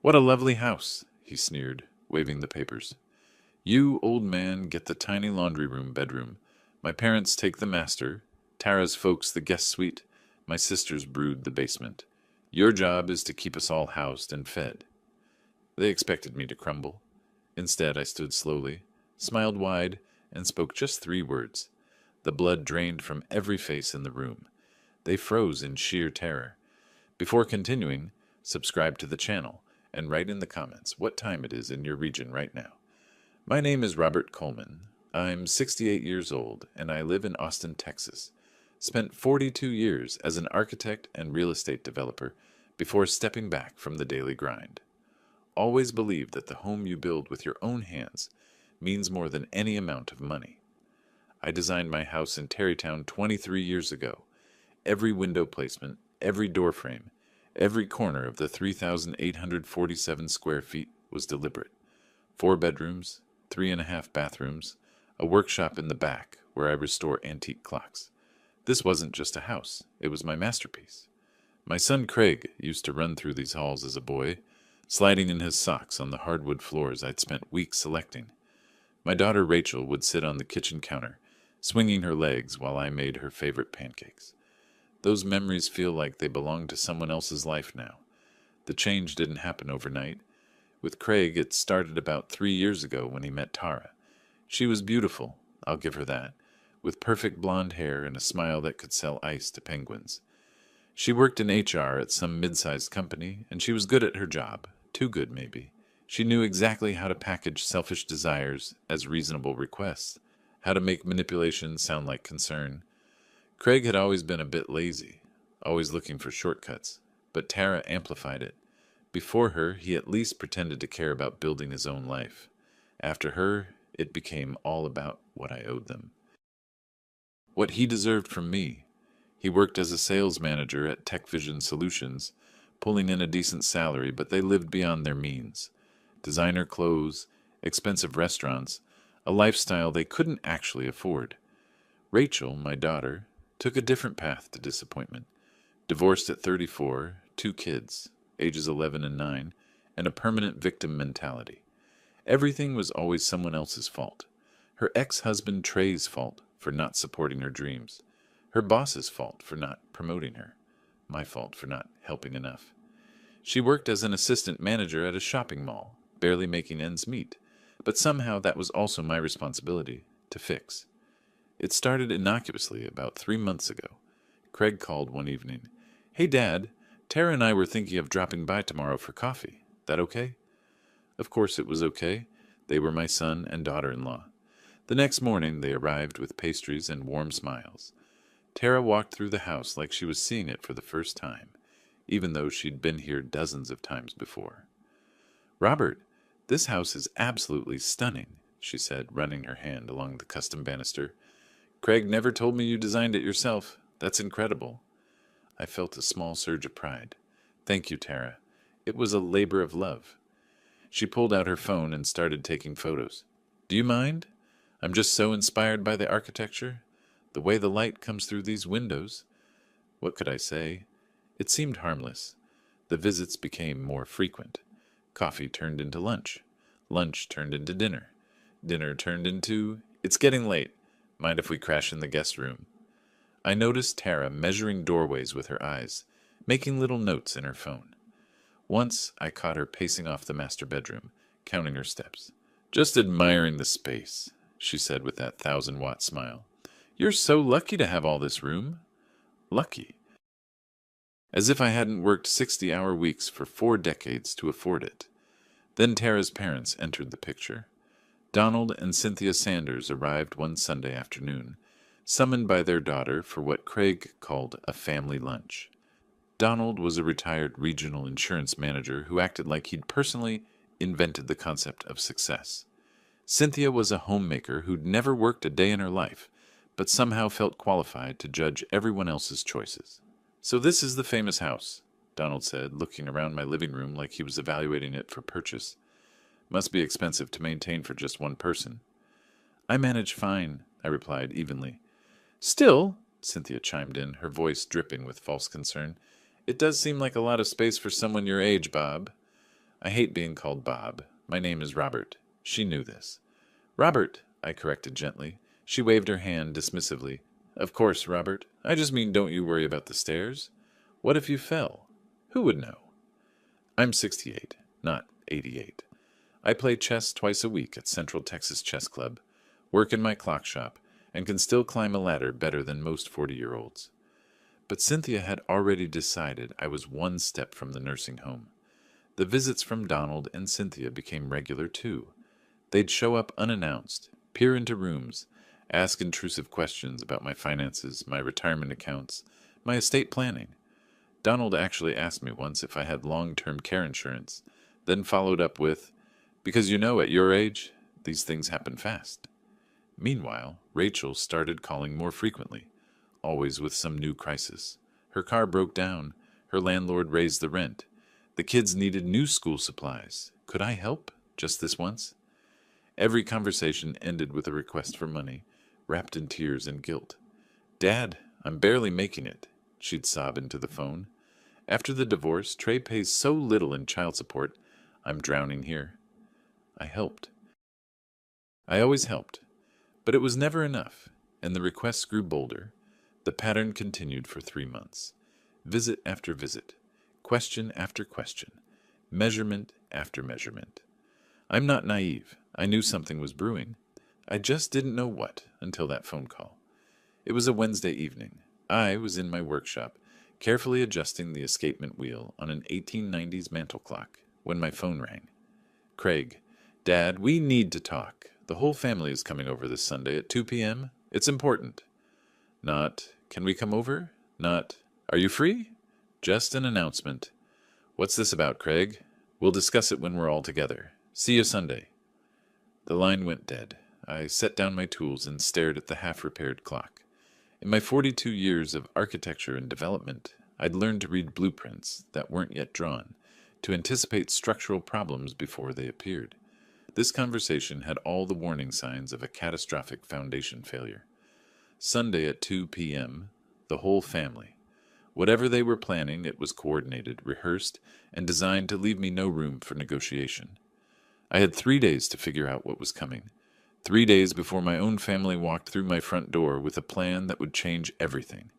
"What a lovely house," he sneered, waving the papers. "You, old man, get the tiny laundry room bedroom. My parents take the master, Tara's folks the guest suite, my sisters brood the basement. Your job is to keep us all housed and fed." They expected me to crumble. Instead, I stood slowly, smiled wide, and spoke just 3 words. The blood drained from every face in the room. They froze in sheer terror. Before continuing, subscribe to the channel and write in the comments what time it is in your region right now. My name is Robert Coleman. I'm 68 years old and I live in Austin, Texas. Spent 42 years as an architect and real estate developer before stepping back from the daily grind. Always believe that the home you build with your own hands means more than any amount of money. I designed my house in Tarrytown 23 years ago. Every window placement, every door frame, every corner of the 3,847 square feet was deliberate. 4 bedrooms, 3.5 bathrooms, a workshop in the back where I restore antique clocks. This wasn't just a house, it was my masterpiece. My son Craig used to run through these halls as a boy, sliding in his socks on the hardwood floors I'd spent weeks selecting. My daughter Rachel would sit on the kitchen counter, swinging her legs while I made her favorite pancakes. Those memories feel like they belong to someone else's life now. The change didn't happen overnight. With Craig, it started about 3 years ago when he met Tara. She was beautiful, I'll give her that, with perfect blonde hair and a smile that could sell ice to penguins. She worked in HR at some mid-sized company, and she was good at her job. Too good, maybe. She knew exactly how to package selfish desires as reasonable requests, how to make manipulation sound like concern. Craig had always been a bit lazy, always looking for shortcuts, but Tara amplified it. Before her, he at least pretended to care about building his own life. After her, it became all about what I owed them. What he deserved from me. He worked as a sales manager at Tech Vision Solutions, pulling in a decent salary, but they lived beyond their means. Designer clothes, expensive restaurants, a lifestyle they couldn't actually afford. Rachel, my daughter, took a different path to disappointment. Divorced at 34, 2 kids, ages 11 and 9, and a permanent victim mentality. Everything was always someone else's fault. Her ex-husband Trey's fault for not supporting her dreams. Her boss's fault for not promoting her. My fault for not helping enough. She worked as an assistant manager at a shopping mall, barely making ends meet. But somehow that was also my responsibility to fix. It started innocuously about 3 months ago. Craig called one evening. "Hey, Dad, Tara and I were thinking of dropping by tomorrow for coffee. That okay?" Of course it was okay. They were my son and daughter-in-law. The next morning they arrived with pastries and warm smiles. Tara walked through the house like she was seeing it for the first time, even though she'd been here dozens of times before. "Robert, this house is absolutely stunning," she said, running her hand along the custom banister. "Craig never told me you designed it yourself. That's incredible." I felt a small surge of pride. "Thank you, Tara. It was a labor of love." She pulled out her phone and started taking photos. "Do you mind? I'm just so inspired by the architecture. The way the light comes through these windows." What could I say? It seemed harmless. The visits became more frequent. Coffee turned into lunch. Lunch turned into dinner. Dinner turned into, "It's getting late. Mind if we crash in the guest room?" I noticed Tara measuring doorways with her eyes, making little notes in her phone. Once I caught her pacing off the master bedroom, counting her steps. "Just admiring the space," she said with that 1,000-watt smile. "You're so lucky to have all this room." Lucky. As if I hadn't worked 60-hour weeks for 4 decades to afford it. Then Tara's parents entered the picture. Donald and Cynthia Sanders arrived one Sunday afternoon, summoned by their daughter for what Craig called a family lunch. Donald was a retired regional insurance manager who acted like he'd personally invented the concept of success. Cynthia was a homemaker who'd never worked a day in her life, but somehow felt qualified to judge everyone else's choices. "So this is the famous house," Donald said, looking around my living room like he was evaluating it for purchase. "Must be expensive to maintain for just one person." "I manage fine," I replied evenly. "Still," Cynthia chimed in, her voice dripping with false concern, "it does seem like a lot of space for someone your age, Bob." I hate being called Bob. My name is Robert. She knew this. Robert, I corrected gently. She waved her hand dismissively. Of course, Robert. I just mean don't you worry about the stairs. What if you fell? Who would know? I'm 68, not 88. I play chess twice a week at Central Texas Chess Club, work in my clock shop, and can still climb a ladder better than most 40-year-olds. But Cynthia had already decided I was one step from the nursing home. The visits from Donald and Cynthia became regular, too. They'd show up unannounced, peer into rooms, ask intrusive questions about my finances, my retirement accounts, my estate planning. Donald actually asked me once if I had long-term care insurance, then followed up with, because you know, at your age, these things happen fast. Meanwhile, Rachel started calling more frequently, always with some new crisis. Her car broke down. Her landlord raised the rent. The kids needed new school supplies. Could I help? Just this once? Every conversation ended with a request for money, wrapped in tears and guilt. Dad, I'm barely making it, she'd sob into the phone. After the divorce, Trey pays so little in child support, I'm drowning here. I helped. I always helped. But it was never enough, and the requests grew bolder. The pattern continued for 3 months. Visit after visit, question after question, measurement after measurement. I'm not naive. I knew something was brewing. I just didn't know what until that phone call. It was a Wednesday evening. I was in my workshop, carefully adjusting the escapement wheel on an 1890s mantel clock, when my phone rang. Craig, Dad, we need to talk. The whole family is coming over this Sunday at 2 p.m. It's important. Not, can we come over? Not, are you free? Just an announcement. What's this about, Craig? We'll discuss it when we're all together. See you Sunday. The line went dead. I set down my tools and stared at the half-repaired clock. In my 42 years of architecture and development, I'd learned to read blueprints that weren't yet drawn, to anticipate structural problems before they appeared. This conversation had all the warning signs of a catastrophic foundation failure. Sunday at 2 p.m., the whole family. Whatever they were planning, it was coordinated, rehearsed, and designed to leave me no room for negotiation. I had 3 days to figure out what was coming. 3 days before my own family walked through my front door with a plan that would change everything.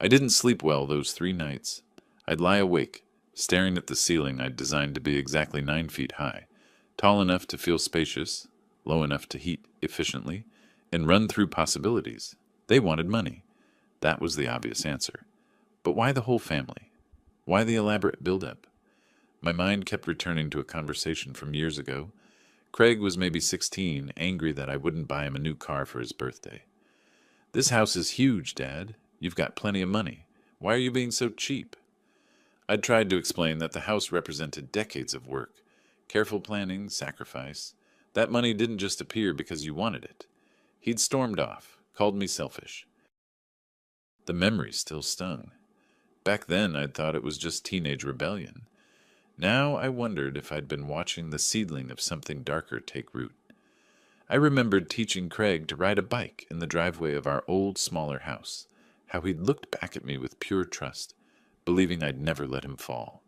I didn't sleep well those 3 nights. I'd lie awake, staring at the ceiling I'd designed to be exactly 9 feet high, tall enough to feel spacious, low enough to heat efficiently, and run through possibilities. They wanted money. That was the obvious answer. But why the whole family? Why the elaborate build-up? My mind kept returning to a conversation from years ago. Craig was maybe 16, angry that I wouldn't buy him a new car for his birthday. This house is huge, Dad. You've got plenty of money. Why are you being so cheap? I'd tried to explain that the house represented decades of work, careful planning, sacrifice. That money didn't just appear because you wanted it. He'd stormed off, called me selfish. The memory still stung. Back then, I'd thought it was just teenage rebellion. Now I wondered if I'd been watching the seedling of something darker take root. I remembered teaching Craig to ride a bike in the driveway of our old, smaller house, how he'd looked back at me with pure trust, believing I'd never let him fall.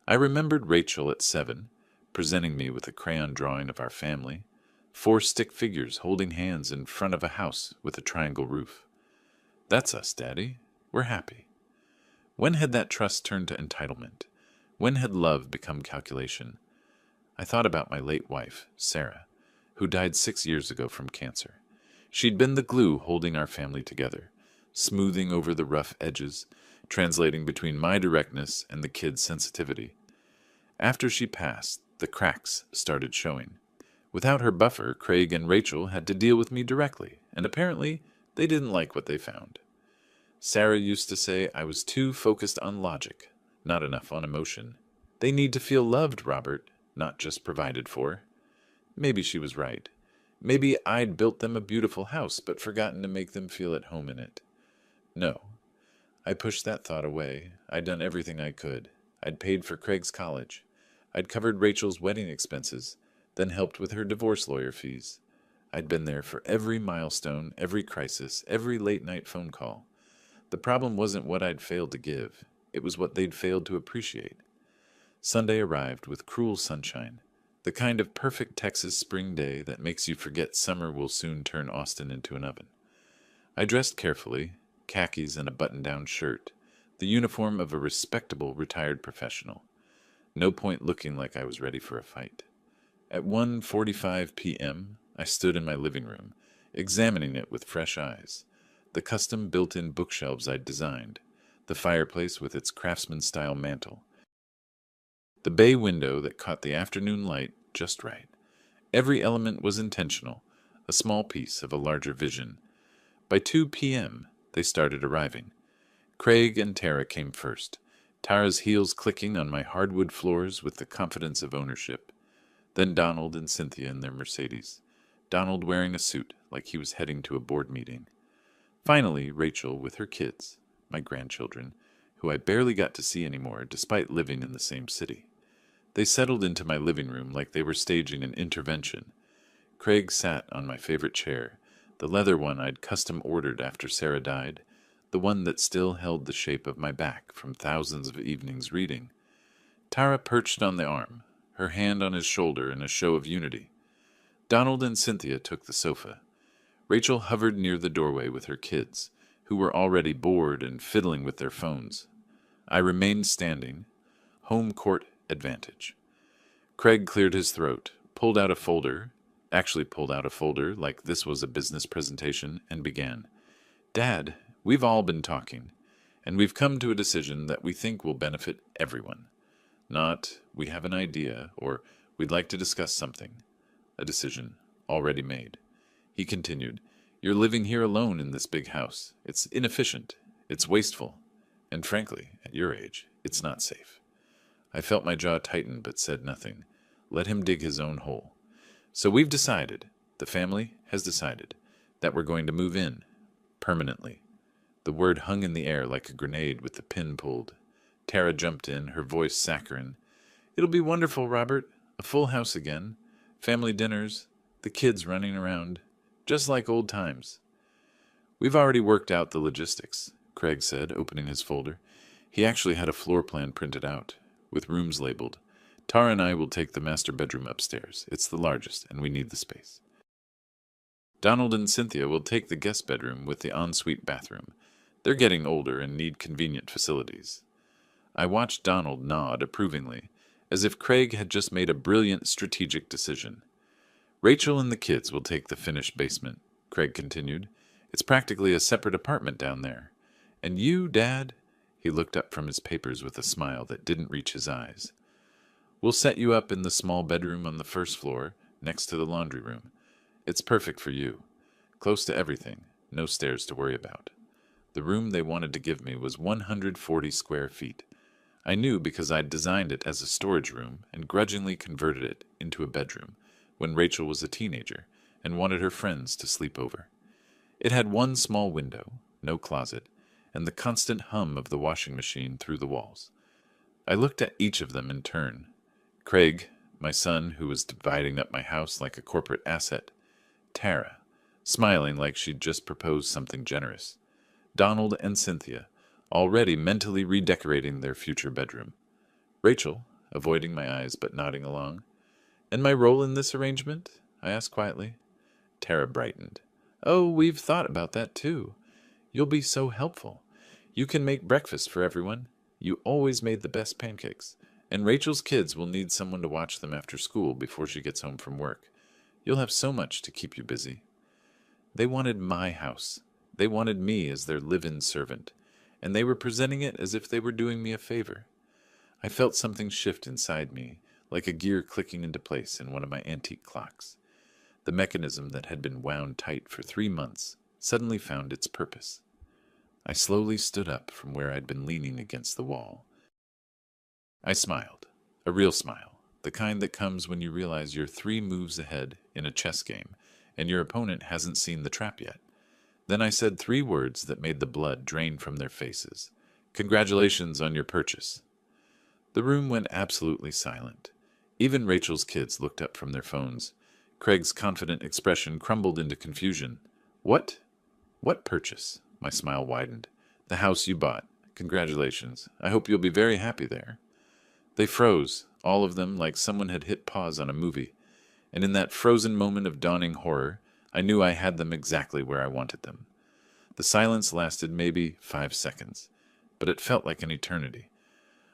I remembered Rachel at 7, presenting me with a crayon drawing of our family, 4 stick figures holding hands in front of a house with a triangle roof. That's us, Daddy. We're happy. When had that trust turned to entitlement? When had love become calculation? I thought about my late wife, Sarah, who died 6 years ago from cancer. She'd been the glue holding our family together, smoothing over the rough edges, translating between my directness and the kids' sensitivity. After she passed, the cracks started showing. Without her buffer, Craig and Rachel had to deal with me directly, and apparently they didn't like what they found. Sarah used to say I was too focused on logic, not enough on emotion. They need to feel loved, Robert, not just provided for. Maybe she was right. Maybe I'd built them a beautiful house, but forgotten to make them feel at home in it. No. I pushed that thought away. I'd done everything I could. I'd paid for Craig's college. I'd covered Rachel's wedding expenses, then helped with her divorce lawyer fees. I'd been there for every milestone, every crisis, every late-night phone call. The problem wasn't what I'd failed to give. It was what they'd failed to appreciate. Sunday arrived with cruel sunshine, the kind of perfect Texas spring day that makes you forget summer will soon turn Austin into an oven. I dressed carefully, khakis and a button-down shirt, the uniform of a respectable retired professional. No point looking like I was ready for a fight. At 1:45 p.m., I stood in my living room, examining it with fresh eyes. The custom built-in bookshelves I'd designed, the fireplace with its craftsman-style mantel, the bay window that caught the afternoon light just right. Every element was intentional, a small piece of a larger vision. By 2 p.m., they started arriving. Craig and Tara came first, Tara's heels clicking on my hardwood floors with the confidence of ownership. Then Donald and Cynthia in their Mercedes, Donald wearing a suit like he was heading to a board meeting. Finally, Rachel with her kids, my grandchildren, who I barely got to see anymore despite living in the same city. They settled into my living room like they were staging an intervention. Craig sat on my favorite chair, the leather one I'd custom ordered after Sarah died, the one that still held the shape of my back from thousands of evenings reading. Tara perched on the arm, her hand on his shoulder in a show of unity. Donald and Cynthia took the sofa. Rachel hovered near the doorway with her kids, who were already bored and fiddling with their phones. I remained standing. Home court advantage. Craig cleared his throat, pulled out a folder like this was a business presentation, and began. Dad, we've all been talking, and we've come to a decision that we think will benefit everyone. Not, we have an idea, or we'd like to discuss something. A decision already made. He continued, You're living here alone in this big house. It's inefficient. It's wasteful. And frankly, at your age, it's not safe. I felt my jaw tighten but said nothing. Let him dig his own hole. So we've decided, the family has decided, that we're going to move in. Permanently. The word hung in the air like a grenade with the pin pulled. Tara jumped in, her voice saccharine. It'll be wonderful, Robert. A full house again. Family dinners. The kids running around. Just like old times. We've already worked out the logistics, Craig said, opening his folder. He actually had a floor plan printed out, with rooms labeled. Tara and I will take the master bedroom upstairs. It's the largest, and we need the space. Donald and Cynthia will take the guest bedroom with the ensuite bathroom. They're getting older and need convenient facilities. I watched Donald nod approvingly, as if Craig had just made a brilliant strategic decision. Rachel and the kids will take the finished basement, Craig continued. It's practically a separate apartment down there. And you, Dad? He looked up from his papers with a smile that didn't reach his eyes. We'll set you up in the small bedroom on the first floor, next to the laundry room. It's perfect for you. Close to everything, no stairs to worry about. The room they wanted to give me was 140 square feet. I knew because I'd designed it as a storage room and grudgingly converted it into a bedroom when Rachel was a teenager and wanted her friends to sleep over. It had one small window, no closet, and the constant hum of the washing machine through the walls. I looked at each of them in turn. Craig, my son, who was dividing up my house like a corporate asset. Tara, smiling like she'd just proposed something generous. Donald and Cynthia, already mentally redecorating their future bedroom. Rachel, avoiding my eyes but nodding along. And my role in this arrangement? I asked quietly. Tara brightened. Oh, we've thought about that too. You'll be so helpful. You can make breakfast for everyone. You always made the best pancakes. And Rachel's kids will need someone to watch them after school before she gets home from work. You'll have so much to keep you busy. They wanted my house. They wanted me as their live-in servant, and they were presenting it as if they were doing me a favor. I felt something shift inside me, like a gear clicking into place in one of my antique clocks. The mechanism that had been wound tight for 3 months suddenly found its purpose. I slowly stood up from where I'd been leaning against the wall. I smiled, a real smile, the kind that comes when you realize you're 3 moves ahead in a chess game, and your opponent hasn't seen the trap yet. Then I said 3 words that made the blood drain from their faces. Congratulations on your purchase. The room went absolutely silent. Even Rachel's kids looked up from their phones. Craig's confident expression crumbled into confusion. What? What purchase? My smile widened. The house you bought. Congratulations. I hope you'll be very happy there. They froze, all of them like someone had hit pause on a movie, and in that frozen moment of dawning horror, I knew I had them exactly where I wanted them. The silence lasted maybe 5 seconds, but it felt like an eternity.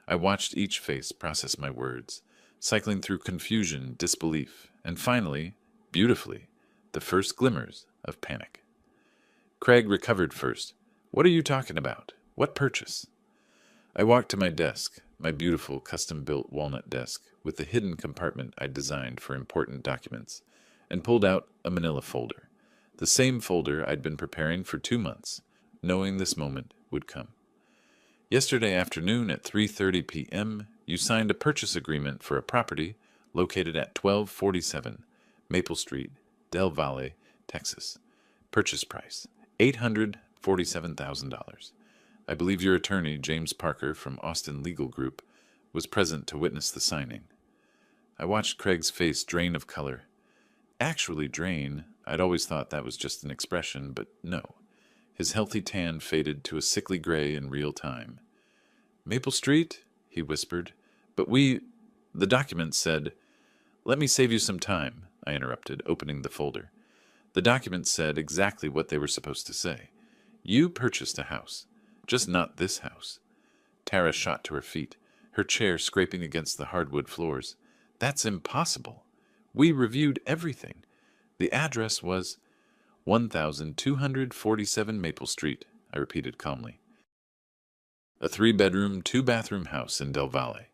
I watched each face process my words, cycling through confusion, disbelief, and finally, beautifully, the first glimmers of panic. Craig recovered first. "What are you talking about? What purchase?" I walked to my desk, my beautiful custom-built walnut desk, with the hidden compartment I'd designed for important documents, and pulled out a manila folder, the same folder I'd been preparing for 2 months, knowing this moment would come. "Yesterday afternoon at 3:30 p.m., you signed a purchase agreement for a property located at 1247 Maple Street, Del Valle, Texas. Purchase price, $847,000. I believe your attorney, James Parker from Austin Legal Group, was present to witness the signing." I watched Craig's face drain of color. Actually drain, I'd always thought that was just an expression, but no. His healthy tan faded to a sickly gray in real time. "Maple Street?" he whispered. "But the document said—" "Let me save you some time," I interrupted, opening the folder. The document said exactly what they were supposed to say. You purchased a house, just not this house. Tara shot to her feet, her chair scraping against the hardwood floors. "That's impossible. We reviewed everything. The address was 1247 Maple Street," I repeated calmly. "A 3-bedroom, 2-bathroom house in Del Valle,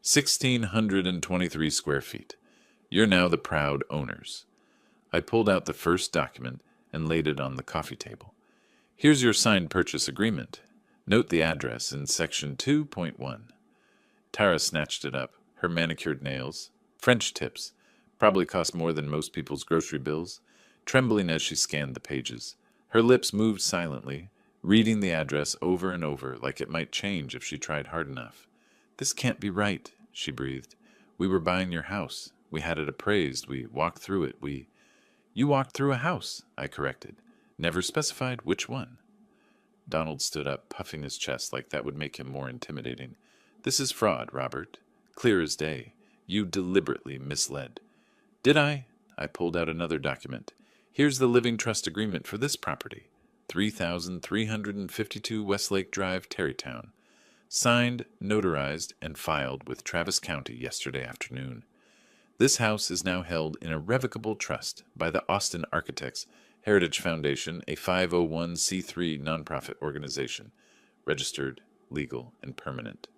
1,623 square feet. You're now the proud owners." I pulled out the first document and laid it on the coffee table. "Here's your signed purchase agreement. Note the address in section 2.1. Tara snatched it up, her manicured nails, French tips, probably cost more than most people's grocery bills, trembling as she scanned the pages. Her lips moved silently, reading the address over and over like it might change if she tried hard enough. "This can't be right," she breathed. "We were buying your house. We had it appraised. We walked through it. You walked through a house," I corrected. "Never specified which one." Donald stood up, puffing his chest like that would make him more intimidating. "This is fraud, Robert. Clear as day. You deliberately misled." "Did I?" I pulled out another document. "Here's the living trust agreement for this property. 3,352 Westlake Drive, Tarrytown. Signed, notarized, and filed with Travis County yesterday afternoon. This house is now held in irrevocable trust by the Austin Architects Heritage Foundation, a 501c3 nonprofit organization, registered, legal, and permanent."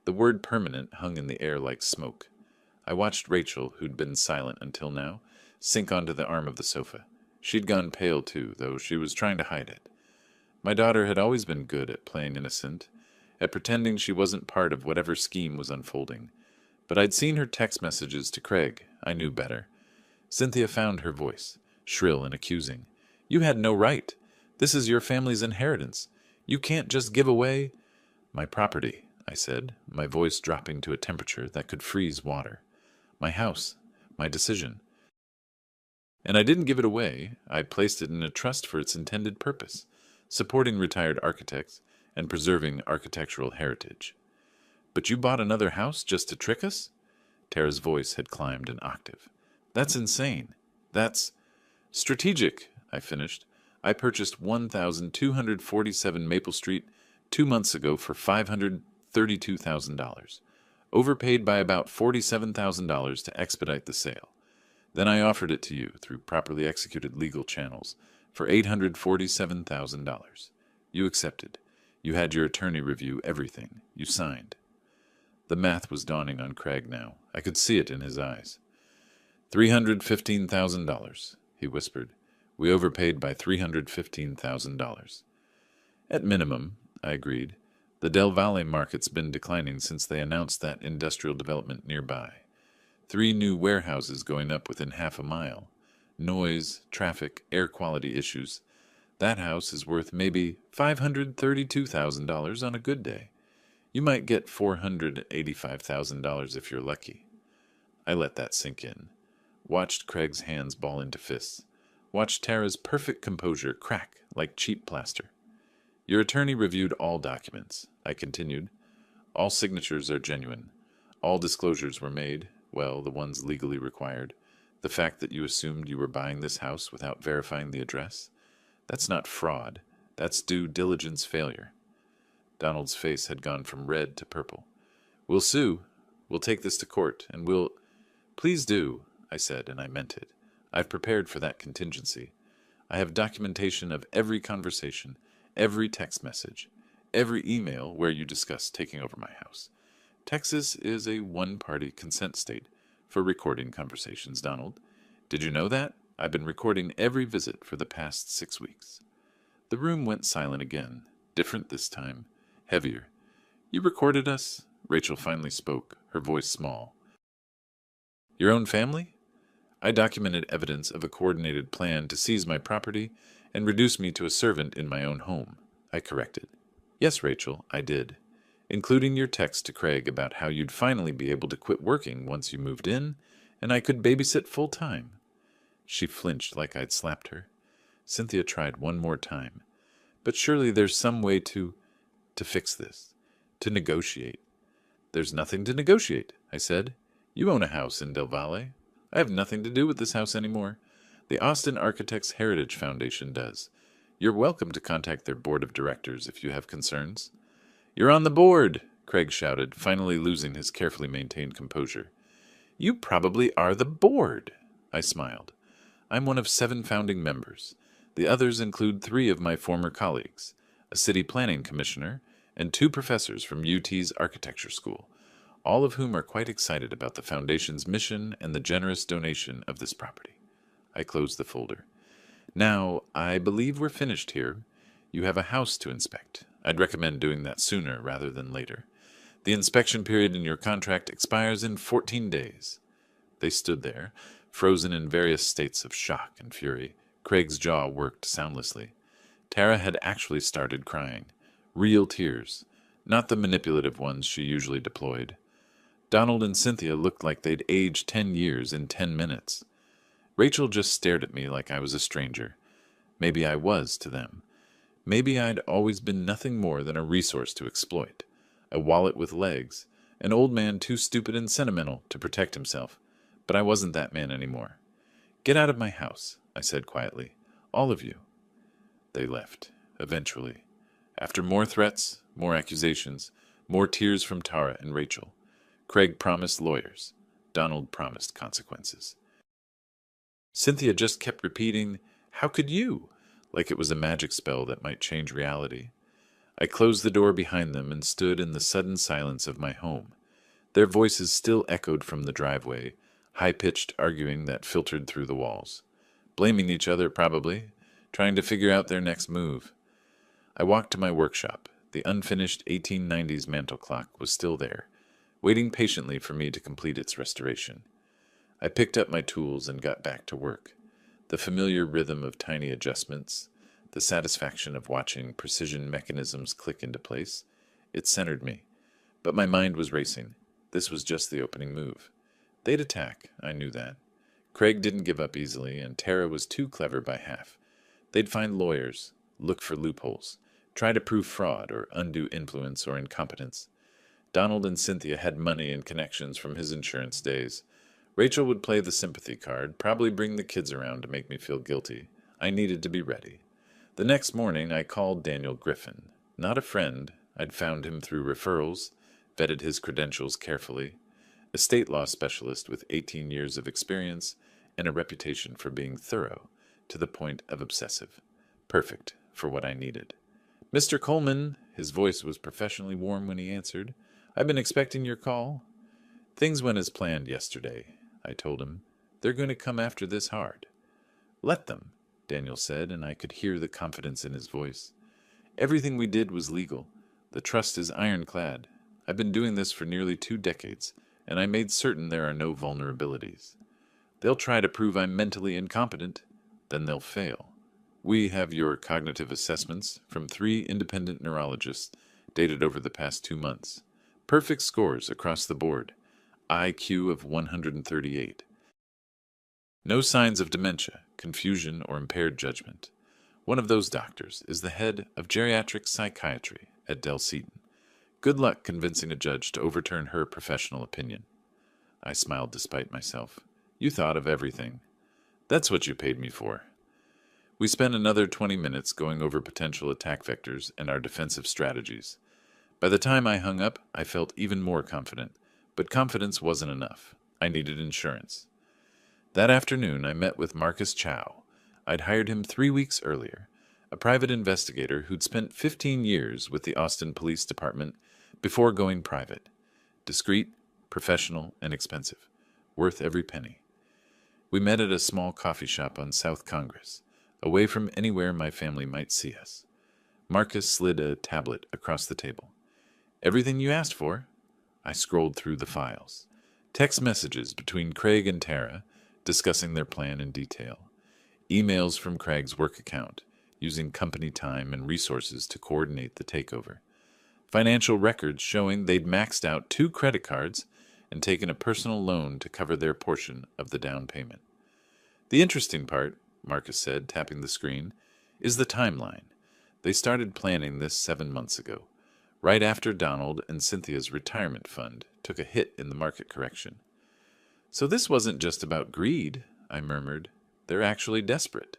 The word permanent hung in the air like smoke. I watched Rachel, who'd been silent until now, sink onto the arm of the sofa. She'd gone pale too, though she was trying to hide it. My daughter had always been good at playing innocent, at pretending she wasn't part of whatever scheme was unfolding. But I'd seen her text messages to Craig. I knew better. Cynthia found her voice, shrill and accusing. "You had no right. This is your family's inheritance. You can't just give away—" "My property," I said, my voice dropping to a temperature that could freeze water. "My house. My decision. And I didn't give it away. I placed it in a trust for its intended purpose, supporting retired architects and preserving architectural heritage." "But you bought another house just to trick us?" Tara's voice had climbed an octave. "That's insane. That's—" "Strategic," I finished. "I purchased 1,247 Maple Street 2 months ago for $532,000. Overpaid by about $47,000 to expedite the sale. Then I offered it to you, through properly executed legal channels, for $847,000. You accepted. You had your attorney review everything. You signed." The math was dawning on Craig now. I could see it in his eyes. $315,000, he whispered. "We overpaid by $315,000. "At minimum," I agreed. "The Del Valle market's been declining since they announced that industrial development nearby. 3 new warehouses going up within half a mile. Noise, traffic, air quality issues. That house is worth maybe $532,000 on a good day. You might get $485,000 if you're lucky." I let that sink in. Watched Craig's hands ball into fists. Watched Tara's perfect composure crack like cheap plaster. "Your attorney reviewed all documents," I continued. "All signatures are genuine. All disclosures were made, well, the ones legally required. The fact that you assumed you were buying this house without verifying the address, that's not fraud. That's due diligence failure. Donald's face had gone from red to purple. We'll sue. We'll take this to court, and we'll... Please do, I said, and I meant it. I've prepared for that contingency. I have documentation of every conversation, every text message, every email where you discussed taking over my house. Texas is a one-party consent state for recording conversations, Donald. Did you know that? I've been recording every visit for the past 6 weeks. The room went silent again, different this time, heavier. You recorded us? Rachel finally spoke, her voice small. Your own family? I documented evidence of a coordinated plan to seize my property and reduce me to a servant in my own home. I corrected. Yes, Rachel, I did. Including your text to Craig about how you'd finally be able to quit working once you moved in, and I could babysit full-time. She flinched like I'd slapped her. Cynthia tried one more time. But surely there's some way to fix this. To negotiate. There's nothing to negotiate, I said. You own a house in Del Valle. I have nothing to do with this house anymore. The Austin Architects Heritage Foundation does. You're welcome to contact their board of directors if you have concerns. You're on the board, Craig shouted, finally losing his carefully maintained composure. You probably are the board, I smiled. I'm one of 7 founding members. The others include 3 of my former colleagues, a city planning commissioner, and 2 professors from UT's architecture school, all of whom are quite excited about the foundation's mission and the generous donation of this property. I closed the folder. Now, I believe we're finished here. You have a house to inspect. I'd recommend doing that sooner rather than later. The inspection period in your contract expires in 14 days. They stood there, frozen in various states of shock and fury. Craig's jaw worked soundlessly. Tara had actually started crying. Real tears, not the manipulative ones she usually deployed. Donald and Cynthia looked like they'd aged 10 years in 10 minutes. Rachel just stared at me like I was a stranger. Maybe I was to them. Maybe I'd always been nothing more than a resource to exploit, a wallet with legs, an old man too stupid and sentimental to protect himself. But I wasn't that man anymore. Get out of my house, I said quietly. All of you. They left, eventually. After more threats, more accusations, more tears from Tara and Rachel. Craig promised lawyers. Donald promised consequences. Cynthia just kept repeating, "How could you?" like it was a magic spell that might change reality. I closed the door behind them and stood in the sudden silence of my home. Their voices still echoed from the driveway, high-pitched arguing that filtered through the walls. Blaming each other, probably, trying to figure out their next move. I walked to my workshop. The unfinished 1890s mantel clock was still there, waiting patiently for me to complete its restoration. I picked up my tools and got back to work. The familiar rhythm of tiny adjustments, the satisfaction of watching precision mechanisms click into place, it centered me. But my mind was racing. This was just the opening move. They'd attack, I knew that. Craig didn't give up easily, and Tara was too clever by half. They'd find lawyers, look for loopholes, try to prove fraud or undue influence or incompetence. Donald and Cynthia had money and connections from his insurance days. Rachel would play the sympathy card, probably bring the kids around to make me feel guilty. I needed to be ready. The next morning, I called Daniel Griffin. Not a friend. I'd found him through referrals, vetted his credentials carefully. A state law specialist with 18 years of experience and a reputation for being thorough, to the point of obsessive. Perfect for what I needed. "Mr. Coleman," his voice was professionally warm when he answered. "I've been expecting your call." "Things went as planned yesterday," I told him. "They're going to come after this hard." "Let them," Daniel said, and I could hear the confidence in his voice. "Everything we did was legal. The trust is ironclad. I've been doing this for nearly 2 decades, and I made certain there are no vulnerabilities. They'll try to prove I'm mentally incompetent. Then they'll fail. We have your cognitive assessments from 3 independent neurologists dated over the past 2 months. Perfect scores across the board. IQ of 138. No signs of dementia, confusion, or impaired judgment. One of those doctors is the head of geriatric psychiatry at Del Seaton. Good luck convincing a judge to overturn her professional opinion. I smiled despite myself. You thought of everything. That's what you paid me for. We spent another 20 minutes going over potential attack vectors and our defensive strategies. By the time I hung up, I felt even more confident, but confidence wasn't enough. I needed insurance. That afternoon, I met with Marcus Chow. I'd hired him 3 weeks earlier, a private investigator who'd spent 15 years with the Austin Police Department before going private. Discreet, professional, and expensive. Worth every penny. We met at a small coffee shop on South Congress, away from anywhere my family might see us. Marcus slid a tablet across the table. Everything you asked for? I scrolled through the files. Text messages between Craig and Tara, discussing their plan in detail. Emails from Craig's work account, using company time and resources to coordinate the takeover. Financial records showing they'd maxed out 2 credit cards and taken a personal loan to cover their portion of the down payment. The interesting part, Marcus said, tapping the screen, is the timeline. They started planning this 7 months ago, right after Donald and Cynthia's retirement fund took a hit in the market correction. So this wasn't just about greed, I murmured. They're actually desperate.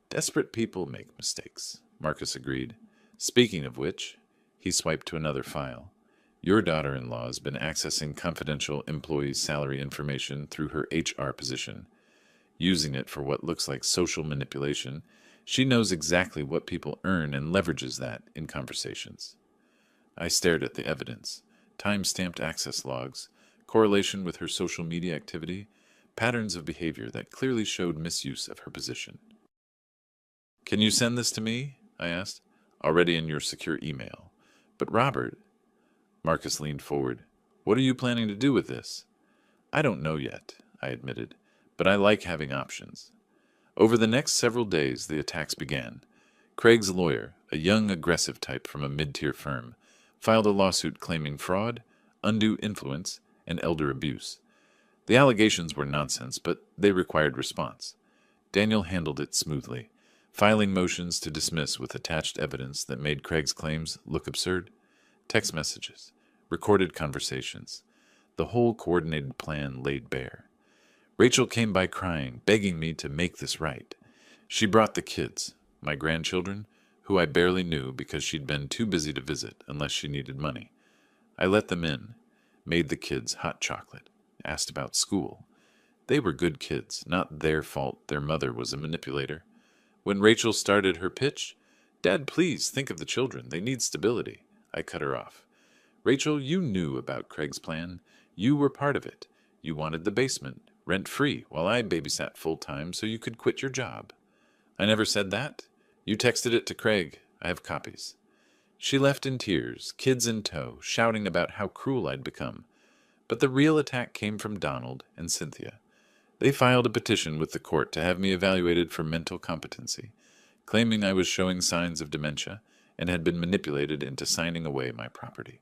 Desperate people make mistakes, Marcus agreed. Speaking of which, he swiped to another file. Your daughter-in-law's been accessing confidential employee salary information through her HR position. Using it for what looks like social manipulation, she knows exactly what people earn and leverages that in conversations. I stared at the evidence. Time-stamped access logs, correlation with her social media activity, patterns of behavior that clearly showed misuse of her position. Can you send this to me? I asked. Already in your secure email. But Robert... Marcus leaned forward. What are you planning to do with this? I don't know yet, I admitted, but I like having options. Over the next several days, the attacks began. Craig's lawyer, a young, aggressive type from a mid-tier firm, filed a lawsuit claiming fraud, undue influence, and elder abuse. The allegations were nonsense, but they required response. Daniel handled it smoothly, filing motions to dismiss with attached evidence that made Craig's claims look absurd. Text messages, recorded conversations, the whole coordinated plan laid bare. Rachel came by crying, begging me to make this right. She brought the kids, my grandchildren, who I barely knew because she'd been too busy to visit unless she needed money. I let them in, made the kids hot chocolate, asked about school. They were good kids, not their fault their mother was a manipulator. When Rachel started her pitch, Dad, please think of the children. They need stability. I cut her off. Rachel, you knew about Craig's plan. You were part of it. You wanted the basement, rent-free, while I babysat full-time so you could quit your job. I never said that. You texted it to Craig. I have copies. She left in tears, kids in tow, shouting about how cruel I'd become. But the real attack came from Donald and Cynthia. They filed a petition with the court to have me evaluated for mental competency, claiming I was showing signs of dementia and had been manipulated into signing away my property.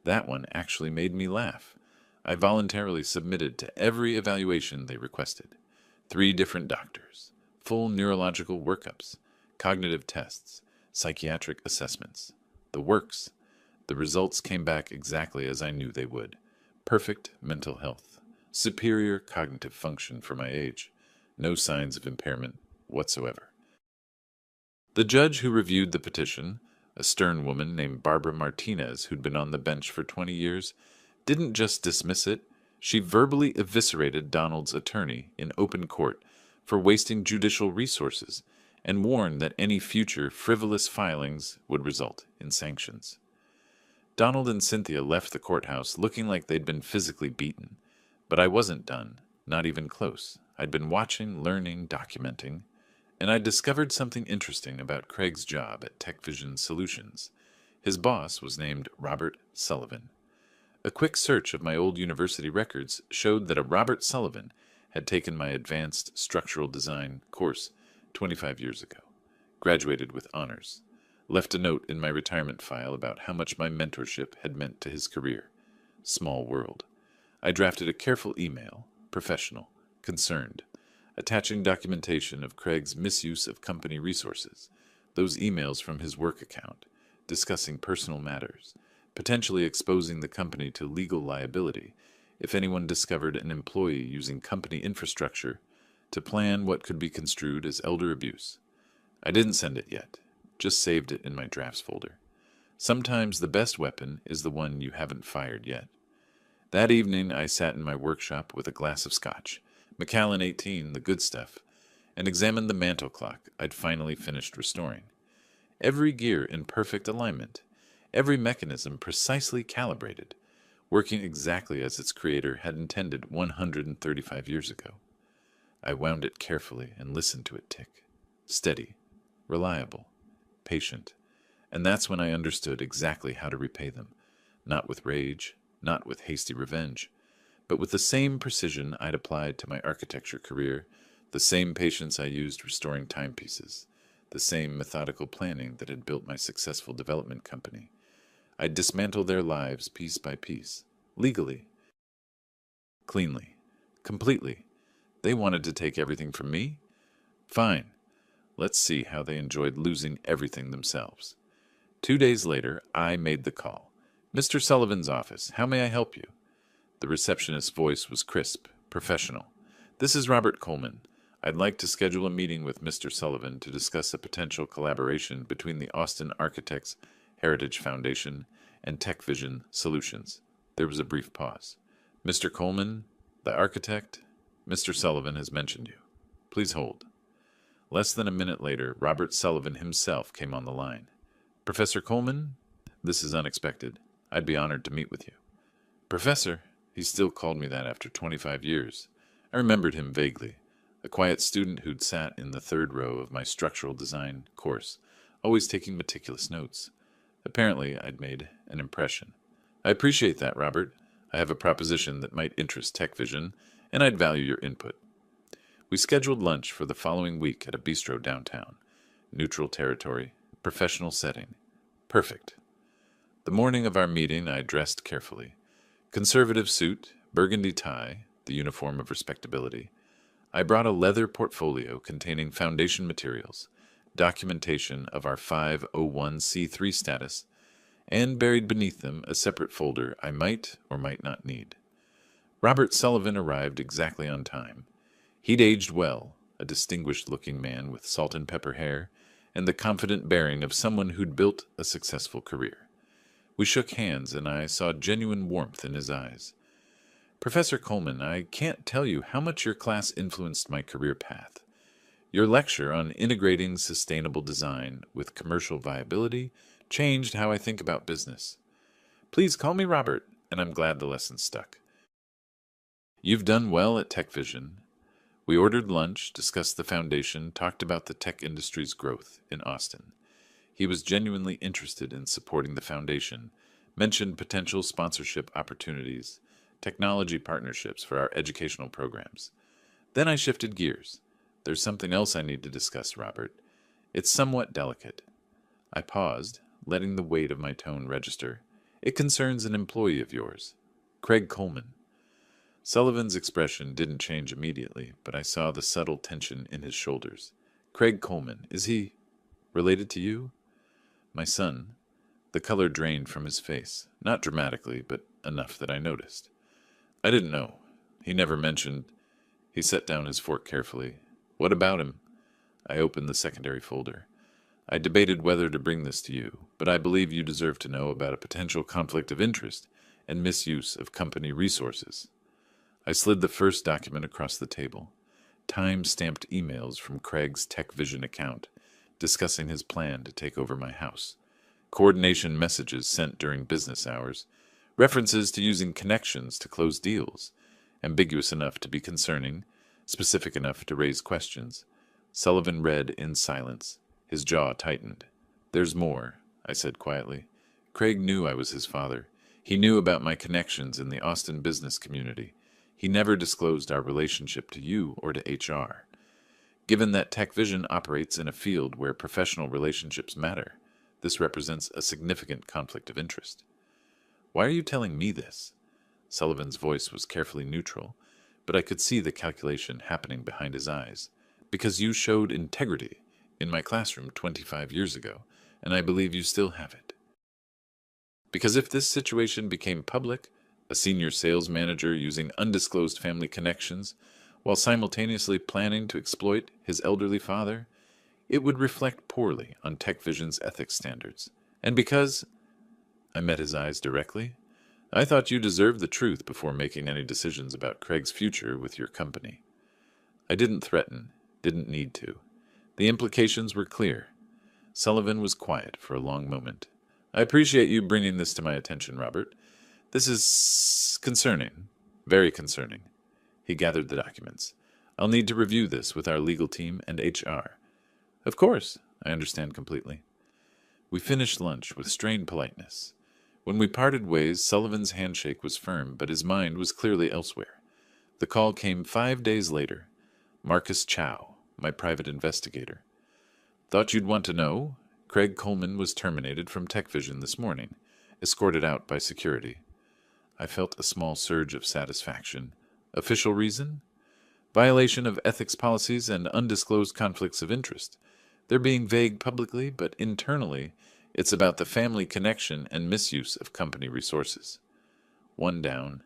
That one actually made me laugh. I voluntarily submitted to every evaluation they requested. 3 different doctors, full neurological workups, cognitive tests, psychiatric assessments. The works. The results came back exactly as I knew they would. Perfect mental health. Superior cognitive function for my age. No signs of impairment whatsoever. The judge who reviewed the petition, a stern woman named Barbara Martinez who'd been on the bench for 20 years, didn't just dismiss it, she verbally eviscerated Donald's attorney in open court for wasting judicial resources and warned that any future frivolous filings would result in sanctions. Donald and Cynthia left the courthouse looking like they'd been physically beaten. But I wasn't done, not even close. I'd been watching, learning, documenting, and I'd discovered something interesting about Craig's job at Tech Vision Solutions. His boss was named Robert Sullivan. A quick search of my old university records showed that a Robert Sullivan had taken my advanced structural design course 25 years ago, graduated with honors, left a note in my retirement file about how much my mentorship had meant to his career. Small world. I drafted a careful email, professional, concerned, attaching documentation of Craig's misuse of company resources, those emails from his work account, discussing personal matters, potentially exposing the company to legal liability if anyone discovered an employee using company infrastructure to plan what could be construed as elder abuse. I didn't send it yet, just saved it in my drafts folder. Sometimes the best weapon is the one you haven't fired yet. That evening I sat in my workshop with a glass of scotch, Macallan 18, the good stuff, and examined the mantel clock I'd finally finished restoring. Every gear in perfect alignment, every mechanism precisely calibrated, working exactly as its creator had intended 135 years ago. I wound it carefully and listened to it tick. Steady, reliable, patient. And that's when I understood exactly how to repay them. Not with rage, not with hasty revenge, but with the same precision I'd applied to my architecture career, the same patience I used restoring timepieces, the same methodical planning that had built my successful development company. I'd dismantle their lives piece by piece, legally, cleanly, completely. They wanted to take everything from me? Fine. Let's see how they enjoyed losing everything themselves. 2 days later, I made the call. Mr. Sullivan's office, how may I help you? The receptionist's voice was crisp, professional. This is Robert Coleman. I'd like to schedule a meeting with Mr. Sullivan to discuss a potential collaboration between the Austin Architects Heritage Foundation and Tech Vision Solutions. There was a brief pause. Mr. Coleman, the architect, Mr. Sullivan has mentioned you. Please hold. Less than a minute later, Robert Sullivan himself came on the line. Professor Coleman, this is unexpected. I'd be honored to meet with you. Professor, he still called me that after 25 years. I remembered him vaguely. A quiet student who'd sat in the third row of my structural design course, always taking meticulous notes. Apparently, I'd made an impression. I appreciate that, Robert. I have a proposition that might interest Tech Vision, and I'd value your input. We scheduled lunch for the following week at a bistro downtown. Neutral territory, professional setting. Perfect. The morning of our meeting, I dressed carefully. Conservative suit, burgundy tie, the uniform of respectability. I brought a leather portfolio containing foundation materials, documentation of our 501c3 status, and buried beneath them a separate folder I might or might not need. Robert Sullivan arrived exactly on time. He'd aged well, a distinguished-looking man with salt and pepper hair, and the confident bearing of someone who'd built a successful career. We shook hands, and I saw genuine warmth in his eyes. Professor Coleman, I can't tell you how much your class influenced my career path. Your lecture on integrating sustainable design with commercial viability changed how I think about business. Please call me Robert, and I'm glad the lesson stuck. You've done well at Tech Vision. We ordered lunch, discussed the foundation, talked about the tech industry's growth in Austin. He was genuinely interested in supporting the foundation, mentioned potential sponsorship opportunities, technology partnerships for our educational programs. Then I shifted gears. There's something else I need to discuss, Robert. It's somewhat delicate. I paused, letting the weight of my tone register. It concerns an employee of yours, Craig Coleman. Sullivan's expression didn't change immediately, but I saw the subtle tension in his shoulders. Craig Coleman, is he related to you? My son. The color drained from his face, not dramatically, but enough that I noticed. I didn't know. He never mentioned. He set down his fork carefully. What about him? I opened the secondary folder. I debated whether to bring this to you, but I believe you deserve to know about a potential conflict of interest and misuse of company resources. I slid the first document across the table. Time-stamped emails from Craig's Tech Vision account, discussing his plan to take over my house. Coordination messages sent during business hours. References to using connections to close deals. Ambiguous enough to be concerning, specific enough to raise questions. Sullivan read in silence. His jaw tightened. There's more, I said quietly. Craig knew I was his father. He knew about my connections in the Austin business community. He never disclosed our relationship to you or to HR. Given that Tech Vision operates in a field where professional relationships matter, this represents a significant conflict of interest. Why are you telling me this? Sullivan's voice was carefully neutral, but I could see the calculation happening behind his eyes. Because you showed integrity in my classroom 25 years ago, and I believe you still have it. Because if this situation became public, a senior sales manager using undisclosed family connections while simultaneously planning to exploit his elderly father, it would reflect poorly on TechVision's ethics standards. And because I met his eyes directly, I thought you deserved the truth before making any decisions about Craig's future with your company. I didn't threaten, didn't need to. The implications were clear. Sullivan was quiet for a long moment. I appreciate you bringing this to my attention, Robert. This is concerning, very concerning. He gathered the documents. I'll need to review this with our legal team and HR. Of course, I understand completely. We finished lunch with strained politeness. When we parted ways, Sullivan's handshake was firm, but his mind was clearly elsewhere. The call came 5 days later. Marcus Chow, my private investigator. Thought you'd want to know? Craig Coleman was terminated from TechVision this morning, escorted out by security. I felt a small surge of satisfaction. Official reason? Violation of ethics policies and undisclosed conflicts of interest. They're being vague publicly, but internally, it's about the family connection and misuse of company resources. One down.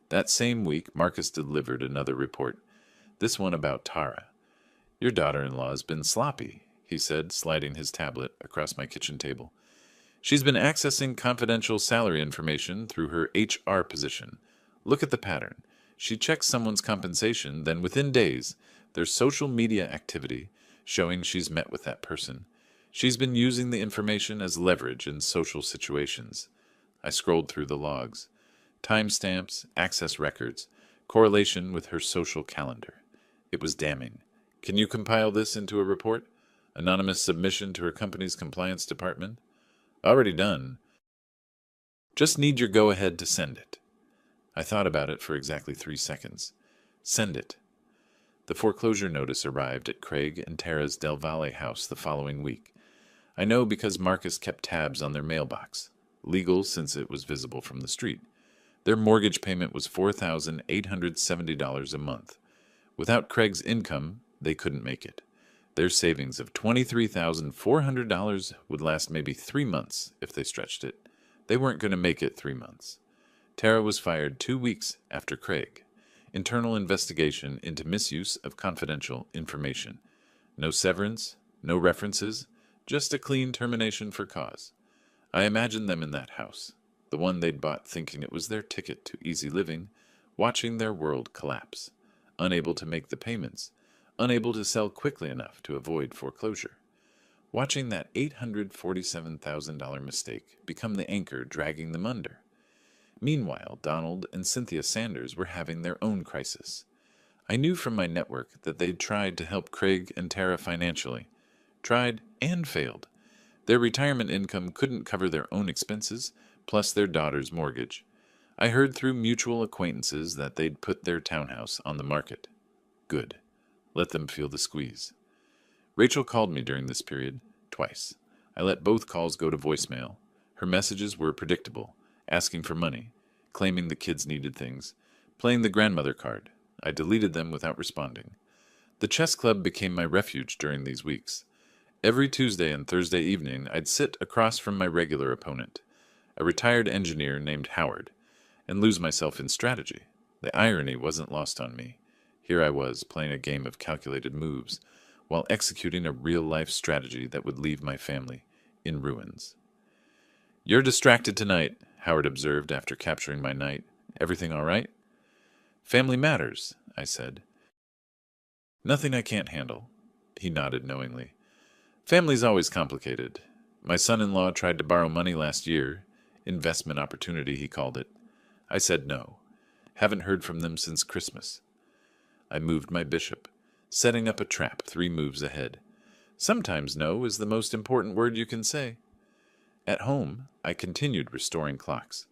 That same week, Marcus delivered another report, this one about Tara. Your daughter-in-law's been sloppy, he said, sliding his tablet across my kitchen table. She's been accessing confidential salary information through her HR position. Look at the pattern. She checks someone's compensation, then within days, there's social media activity showing she's met with that person. She's been using the information as leverage in social situations. I scrolled through the logs. Timestamps, access records, correlation with her social calendar. It was damning. Can you compile this into a report? Anonymous submission to her company's compliance department? Already done. Just need your go-ahead to send it. I thought about it for exactly 3 seconds. Send it. The foreclosure notice arrived at Craig and Tara's Del Valle house the following week. I know because Marcus kept tabs on their mailbox. Legal since it was visible from the street. Their mortgage payment was $4,870 a month. Without Craig's income, they couldn't make it. Their savings of $23,400 would last maybe 3 months if they stretched it. They weren't going to make it 3 months. Tara was fired 2 weeks after Craig. Internal investigation into misuse of confidential information. No severance, no references, just a clean termination for cause. I imagined them in that house, the one they'd bought thinking it was their ticket to easy living, watching their world collapse, unable to make the payments, unable to sell quickly enough to avoid foreclosure. Watching that $847,000 mistake become the anchor dragging them under. Meanwhile, Donald and Cynthia Sanders were having their own crisis. I knew from my network that they'd tried to help Craig and Tara financially. Tried and failed. Their retirement income couldn't cover their own expenses, plus their daughter's mortgage. I heard through mutual acquaintances that they'd put their townhouse on the market. Good. Let them feel the squeeze. Rachel called me during this period, twice. I let both calls go to voicemail. Her messages were predictable, asking for money, claiming the kids needed things, playing the grandmother card. I deleted them without responding. The chess club became my refuge during these weeks. Every Tuesday and Thursday evening, I'd sit across from my regular opponent, a retired engineer named Howard, and lose myself in strategy. The irony wasn't lost on me. Here I was, playing a game of calculated moves, while executing a real-life strategy that would leave my family in ruins. "You're distracted tonight," Howard observed after capturing my knight. "Everything all right?" "Family matters," I said. "Nothing I can't handle." He nodded knowingly. "Family's always complicated. My son-in-law tried to borrow money last year. Investment opportunity, he called it. I said no. Haven't heard from them since Christmas. I moved my bishop, setting up a trap 3 moves ahead. Sometimes no is the most important word you can say. At home, I continued restoring clocks.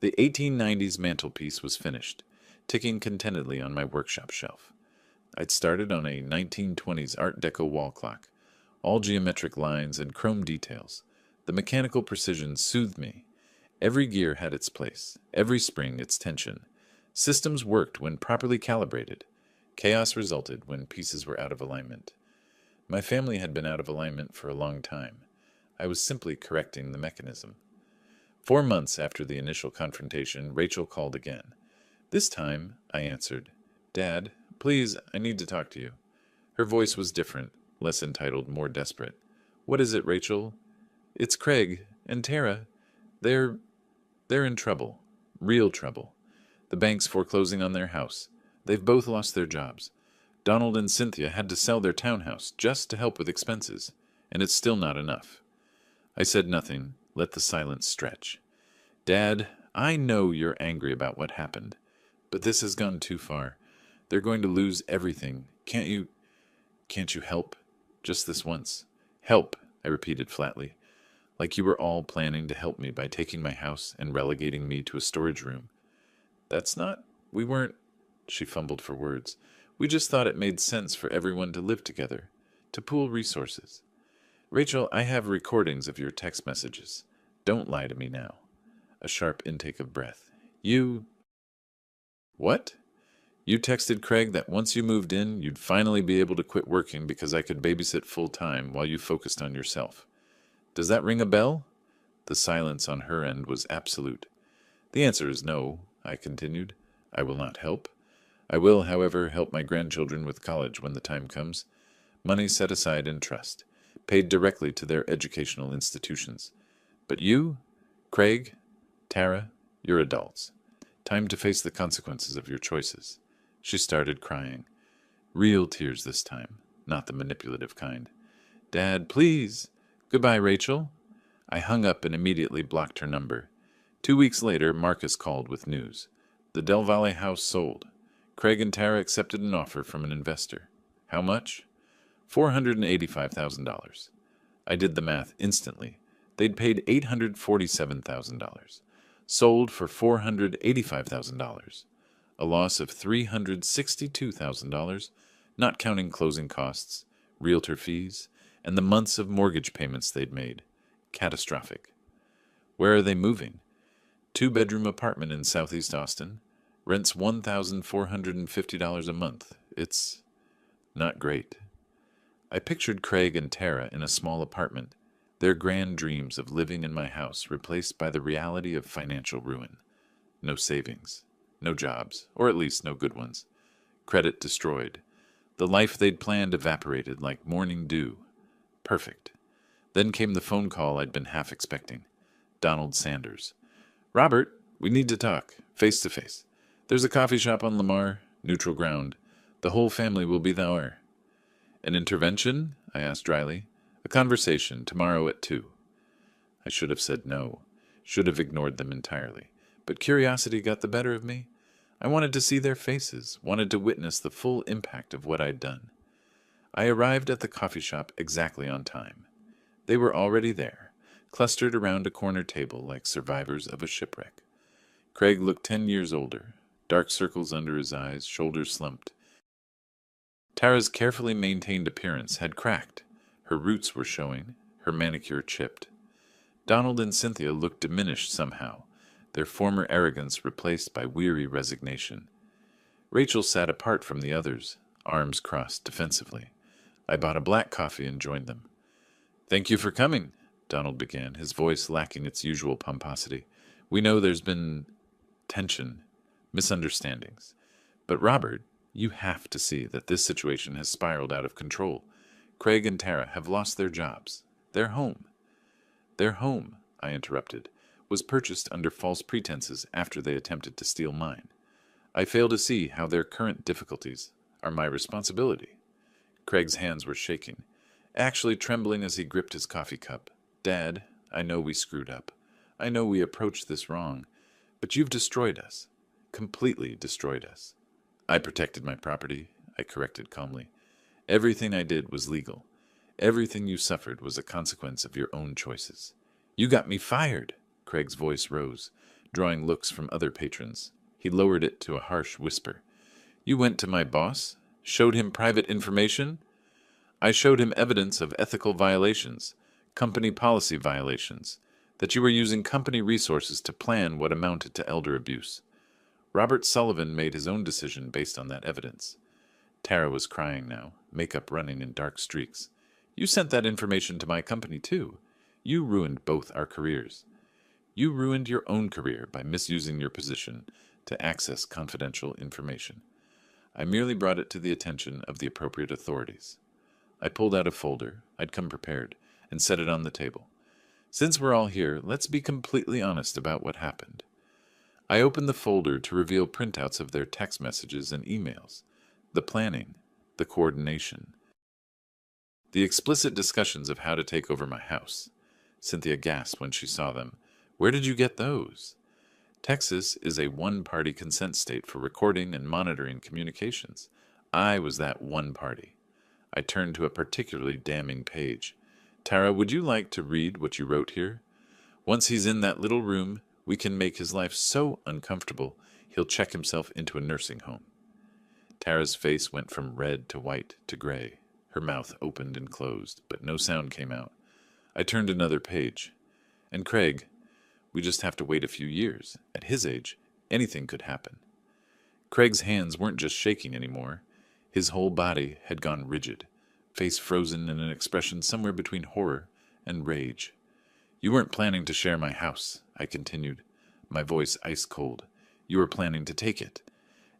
The 1890s mantelpiece was finished, ticking contentedly on my workshop shelf. I'd started on a 1920s Art Deco wall clock, all geometric lines and chrome details. The mechanical precision soothed me. Every gear had its place, every spring its tension. Systems worked when properly calibrated. Chaos resulted when pieces were out of alignment. My family had been out of alignment for a long time. I was simply correcting the mechanism. 4 months after the initial confrontation, Rachel called again. This time, I answered. Dad, please, I need to talk to you. Her voice was different, less entitled, more desperate. What is it, Rachel? It's Craig and Tara. They're in trouble. Real trouble. The bank's foreclosing on their house. They've both lost their jobs. Donald and Cynthia had to sell their townhouse just to help with expenses, and it's still not enough. I said nothing, let the silence stretch. Dad, I know you're angry about what happened, but this has gone too far. They're going to lose everything. Can't you help? Just this once. Help, I repeated flatly, like you were all planning to help me by taking my house and relegating me to a storage room. We weren't, she fumbled for words. We just thought it made sense for everyone to live together, to pool resources. Rachel, I have recordings of your text messages. Don't lie to me now. A sharp intake of breath. What? You texted Craig that once you moved in, you'd finally be able to quit working because I could babysit full-time while you focused on yourself. Does that ring a bell? The silence on her end was absolute. The answer is no, I continued. I will not help. I will, however, help my grandchildren with college when the time comes. Money set aside in trust, paid directly to their educational institutions. But you, Craig, Tara, you're adults. Time to face the consequences of your choices. She started crying. Real tears this time, not the manipulative kind. Dad, please. Goodbye, Rachel. I hung up and immediately blocked her number. 2 weeks later, Marcus called with news. The Del Valle house sold. Craig and Tara accepted an offer from an investor. How much? $485,000. I did the math instantly. They'd paid $847,000. Sold for $485,000. A loss of $362,000, not counting closing costs, realtor fees, and the months of mortgage payments they'd made. Catastrophic. Where are they moving? 2-bedroom apartment in Southeast Austin. Rents $1,450 a month. It's not great. I pictured Craig and Tara in a small apartment, their grand dreams of living in my house replaced by the reality of financial ruin. No savings, no jobs, or at least no good ones. Credit destroyed. The life they'd planned evaporated like morning dew. Perfect. Then came the phone call I'd been half expecting. Donald Sanders. Robert, we need to talk, face to face. There's a coffee shop on Lamar, neutral ground. The whole family will be there. An intervention? I asked dryly. A conversation, tomorrow at 2. I should have said no, should have ignored them entirely. But curiosity got the better of me. I wanted to see their faces, wanted to witness the full impact of what I'd done. I arrived at the coffee shop exactly on time. They were already there, clustered around a corner table like survivors of a shipwreck. Craig looked 10 years older, dark circles under his eyes, shoulders slumped. Tara's carefully maintained appearance had cracked. Her roots were showing, her manicure chipped. Donald and Cynthia looked diminished somehow, their former arrogance replaced by weary resignation. Rachel sat apart from the others, arms crossed defensively. I bought a black coffee and joined them. Thank you for coming, Donald began, his voice lacking its usual pomposity. We know there's been tension, misunderstandings. But Robert, you have to see that this situation has spiraled out of control. Craig and Tara have lost their jobs. Their home. Their home, I interrupted, was purchased under false pretenses after they attempted to steal mine. I fail to see how their current difficulties are my responsibility. Craig's hands were shaking, actually trembling as he gripped his coffee cup. Dad, I know we screwed up. I know we approached this wrong. But you've destroyed us. Completely destroyed us. I protected my property, I corrected calmly. Everything I did was legal. Everything you suffered was a consequence of your own choices. You got me fired. Craig's voice rose, drawing looks from other patrons. He lowered it to a harsh whisper. You went to my boss? Showed him private information? I showed him evidence of ethical violations, company policy violations, that you were using company resources to plan what amounted to elder abuse. Robert Sullivan made his own decision based on that evidence. Tara was crying now, makeup running in dark streaks. You sent that information to my company, too. You ruined both our careers. You ruined your own career by misusing your position to access confidential information. I merely brought it to the attention of the appropriate authorities. I pulled out a folder, I'd come prepared, and set it on the table. Since we're all here, let's be completely honest about what happened. I opened the folder to reveal printouts of their text messages and emails, the planning, the coordination, the explicit discussions of how to take over my house. Cynthia gasped when she saw them. Where did you get those? Texas is a one-party consent state for recording and monitoring communications. I was that one party. I turned to a particularly damning page. Tara, would you like to read what you wrote here? Once he's in that little room, we can make his life so uncomfortable he'll check himself into a nursing home. Tara's face went from red to white to gray. Her mouth opened and closed, but no sound came out. I turned another page. And Craig, we just have to wait a few years. At his age, anything could happen. Craig's hands weren't just shaking anymore. His whole body had gone rigid, face frozen in an expression somewhere between horror and rage. You weren't planning to share my house, I continued, my voice ice cold. You were planning to take it.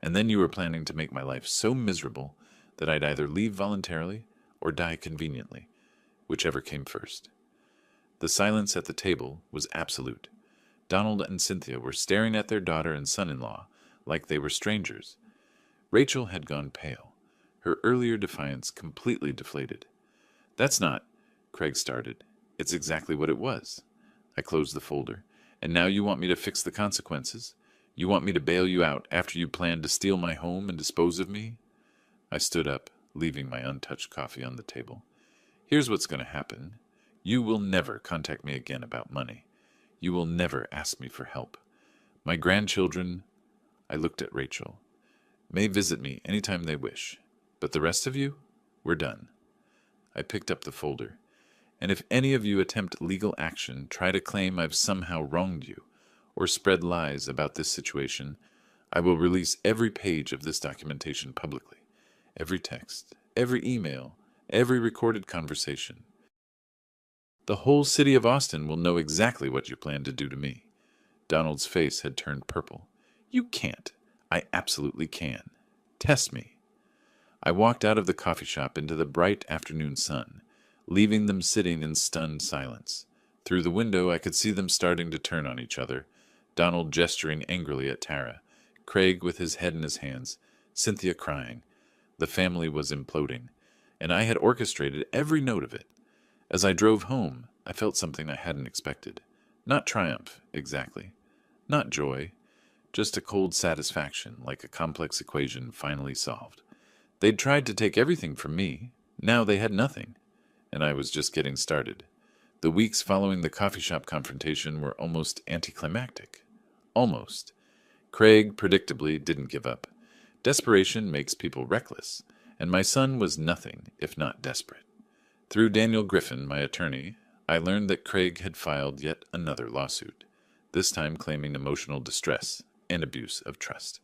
And then you were planning to make my life so miserable that I'd either leave voluntarily or die conveniently, whichever came first. The silence at the table was absolute. Donald and Cynthia were staring at their daughter and son-in-law like they were strangers. Rachel had gone pale, her earlier defiance completely deflated. That's not, Craig started. It's exactly what it was. I closed the folder. And now you want me to fix the consequences? You want me to bail you out after you planned to steal my home and dispose of me? I stood up, leaving my untouched coffee on the table. Here's what's going to happen. You will never contact me again about money. You will never ask me for help. My grandchildren, I looked at Rachel, may visit me anytime they wish, but the rest of you, we're done. I picked up the folder. And if any of you attempt legal action, try to claim I've somehow wronged you, or spread lies about this situation, I will release every page of this documentation publicly, every text, every email, every recorded conversation. The whole city of Austin will know exactly what you plan to do to me. Donald's face had turned purple. You can't. I absolutely can. Test me. I walked out of the coffee shop into the bright afternoon sun, leaving them sitting in stunned silence. Through the window I could see them starting to turn on each other, Donald gesturing angrily at Tara, Craig with his head in his hands, Cynthia crying. The family was imploding, and I had orchestrated every note of it. As I drove home, I felt something I hadn't expected. Not triumph, exactly. Not joy. Just a cold satisfaction, like a complex equation finally solved. They'd tried to take everything from me. Now they had nothing. And I was just getting started. The weeks following the coffee shop confrontation were almost anticlimactic. Almost. Craig, predictably, didn't give up. Desperation makes people reckless, and my son was nothing if not desperate. Through Daniel Griffin, my attorney, I learned that Craig had filed yet another lawsuit, this time claiming emotional distress and abuse of trust.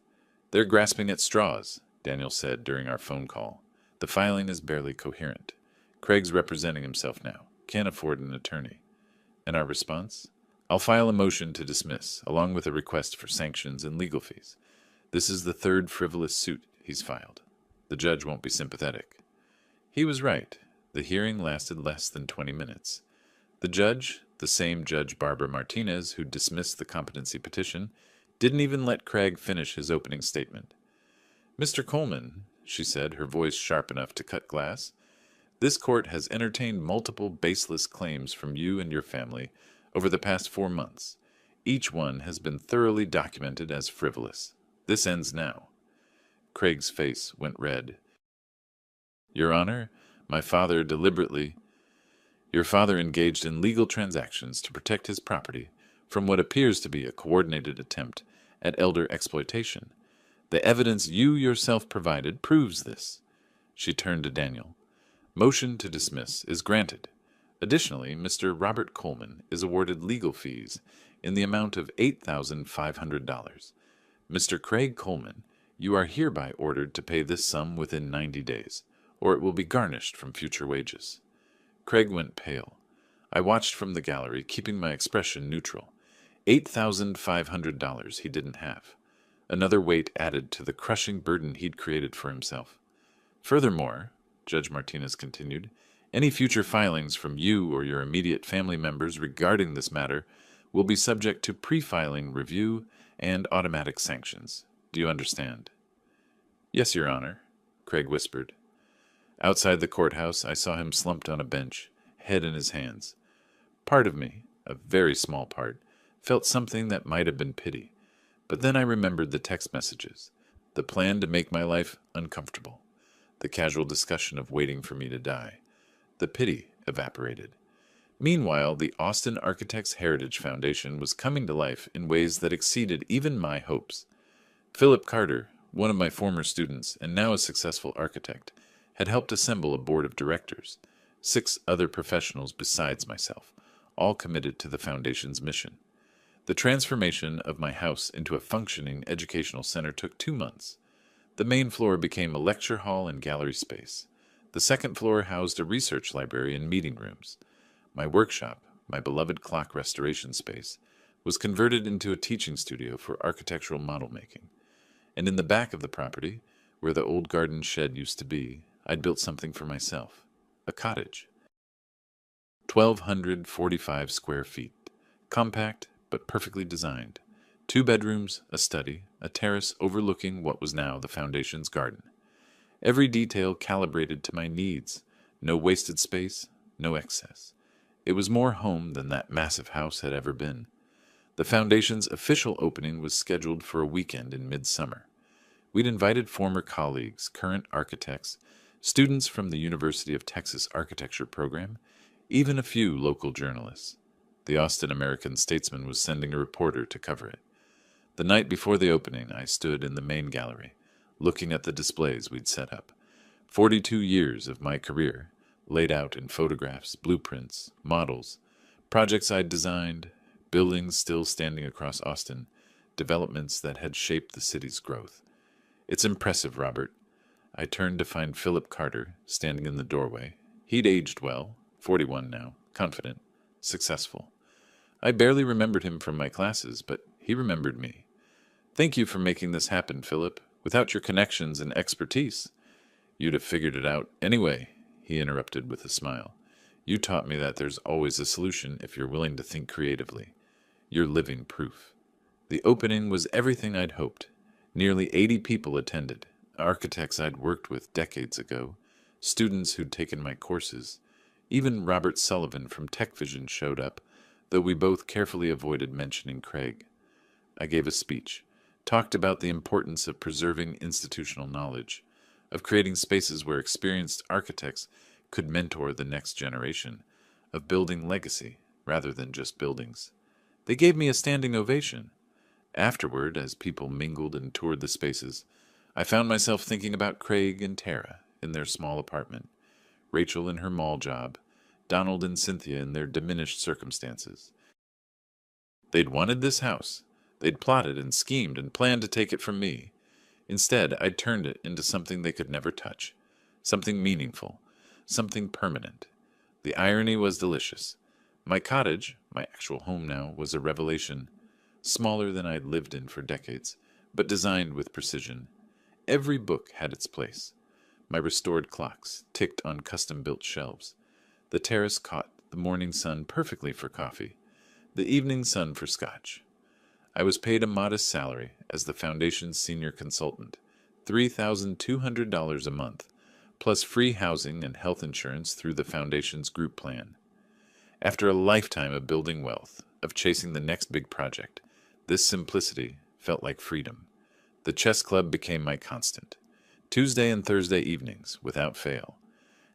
They're grasping at straws, Daniel said during our phone call. The filing is barely coherent. Craig's representing himself now, can't afford an attorney. And our response? I'll file a motion to dismiss, along with a request for sanctions and legal fees. This is the third frivolous suit he's filed. The judge won't be sympathetic. He was right. The hearing lasted less than 20 minutes. The judge, the same Judge Barbara Martinez who dismissed the competency petition, didn't even let Craig finish his opening statement. Mr. Coleman, she said, her voice sharp enough to cut glass, this court has entertained multiple baseless claims from you and your family over the past 4 months. Each one has been thoroughly documented as frivolous. This ends now. Craig's face went red. Your Honor, my father deliberately... Your father engaged in legal transactions to protect his property from what appears to be a coordinated attempt at elder exploitation. The evidence you yourself provided proves this. She turned to Daniel. Motion to dismiss is granted. Additionally, Mr. Robert Coleman is awarded legal fees in the amount of $8,500. Mr. Craig Coleman, you are hereby ordered to pay this sum within 90 days, or it will be garnished from future wages. Craig went pale. I watched from the gallery, keeping my expression neutral. $8,500 he didn't have. Another weight added to the crushing burden he'd created for himself. Furthermore, Judge Martinez continued, any future filings from you or your immediate family members regarding this matter will be subject to pre-filing review and automatic sanctions. Do you understand? Yes, Your Honor, Craig whispered. Outside the courthouse, I saw him slumped on a bench, head in his hands. Part of me, a very small part, felt something that might have been pity. But then I remembered the text messages, the plan to make my life uncomfortable, the casual discussion of waiting for me to die. The pity evaporated. Meanwhile, the Austin Architects Heritage Foundation was coming to life in ways that exceeded even my hopes. Philip Carter, one of my former students and now a successful architect, had helped assemble a board of directors, 6 other professionals besides myself, all committed to the foundation's mission. The transformation of my house into a functioning educational center took 2 months. The main floor became a lecture hall and gallery space. The second floor housed a research library and meeting rooms. My workshop, my beloved clock restoration space, was converted into a teaching studio for architectural model making. And in the back of the property, where the old garden shed used to be, I'd built something for myself, a cottage. 1,245 square feet, compact but perfectly designed. 2 bedrooms, a study, a terrace overlooking what was now the foundation's garden. Every detail calibrated to my needs, no wasted space, no excess. It was more home than that massive house had ever been. The foundation's official opening was scheduled for a weekend in midsummer. We'd invited former colleagues, current architects, students from the University of Texas Architecture program, even a few local journalists. The Austin American-Statesman was sending a reporter to cover it. The night before the opening, I stood in the main gallery, looking at the displays we'd set up. 42 years of my career, laid out in photographs, blueprints, models, projects I'd designed, buildings still standing across Austin, developments that had shaped the city's growth. It's impressive, Robert. I turned to find Philip Carter standing in the doorway. He'd aged well, 41 now, confident, successful. I barely remembered him from my classes, but he remembered me. Thank you for making this happen, Philip. Without your connections and expertise, you'd have figured it out anyway, he interrupted with a smile. You taught me that there's always a solution if you're willing to think creatively. You're living proof. The opening was everything I'd hoped. Nearly 80 people attended, architects I'd worked with decades ago, students who'd taken my courses. Even Robert Sullivan from TechVision showed up, though we both carefully avoided mentioning Craig. I gave a speech, talked about the importance of preserving institutional knowledge, of creating spaces where experienced architects could mentor the next generation, of building legacy rather than just buildings. They gave me a standing ovation. Afterward, as people mingled and toured the spaces, I found myself thinking about Craig and Tara in their small apartment, Rachel in her mall job, Donald and Cynthia in their diminished circumstances. They'd wanted this house. They'd plotted and schemed and planned to take it from me. Instead, I'd turned it into something they could never touch, something meaningful, something permanent. The irony was delicious. My cottage, my actual home now, was a revelation, smaller than I'd lived in for decades, but designed with precision. Every book had its place. My restored clocks ticked on custom-built shelves. The terrace caught the morning sun perfectly for coffee, the evening sun for scotch. I was paid a modest salary as the foundation's senior consultant, $3,200 a month, plus free housing and health insurance through the foundation's group plan. After a lifetime of building wealth, of chasing the next big project, this simplicity felt like freedom. The chess club became my constant. Tuesday and Thursday evenings, without fail.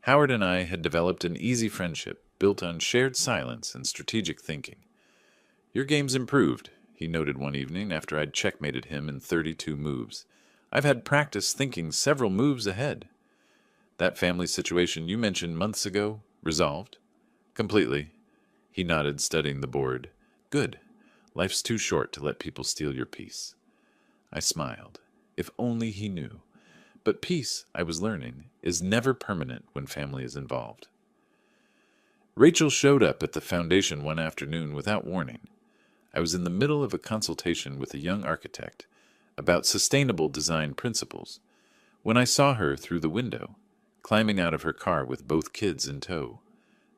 Howard and I had developed an easy friendship built on shared silence and strategic thinking. Your game's improved, he noted one evening after I'd checkmated him in 32 moves. I've had practice thinking several moves ahead. That family situation you mentioned months ago, resolved? Completely. He nodded, studying the board. Good. Life's too short to let people steal your peace. I smiled. If only he knew. But peace, I was learning, is never permanent when family is involved. Rachel showed up at the foundation one afternoon without warning. I was in the middle of a consultation with a young architect about sustainable design principles when I saw her through the window, climbing out of her car with both kids in tow.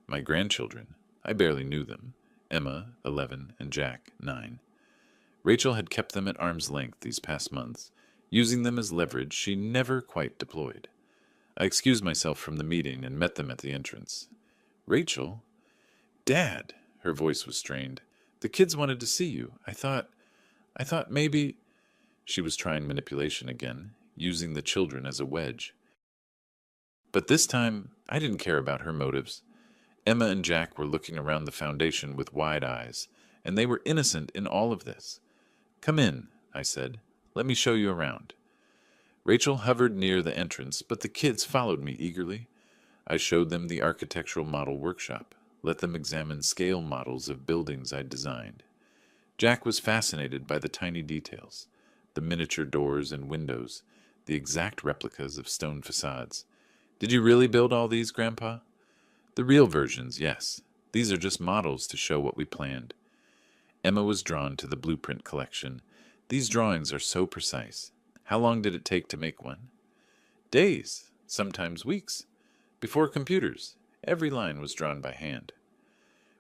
My grandchildren, I barely knew them, Emma, 11, and Jack, 9. Rachel had kept them at arm's length these past months, using them as leverage she never quite deployed. I excused myself from the meeting and met them at the entrance. Rachel? Dad! Her voice was strained. The kids wanted to see you. I thought maybe... She was trying manipulation again, using the children as a wedge. But this time, I didn't care about her motives. Emma and Jack were looking around the foundation with wide eyes, and they were innocent in all of this. Come in, I said. Let me show you around. Rachel hovered near the entrance, but the kids followed me eagerly. I showed them the architectural model workshop, let them examine scale models of buildings I'd designed. Jack was fascinated by the tiny details, the miniature doors and windows, the exact replicas of stone facades. Did you really build all these, Grandpa? The real versions, yes. These are just models to show what we planned. Emma was drawn to the blueprint collection. These drawings are so precise. How long did it take to make one? Days, sometimes weeks. Before computers, every line was drawn by hand.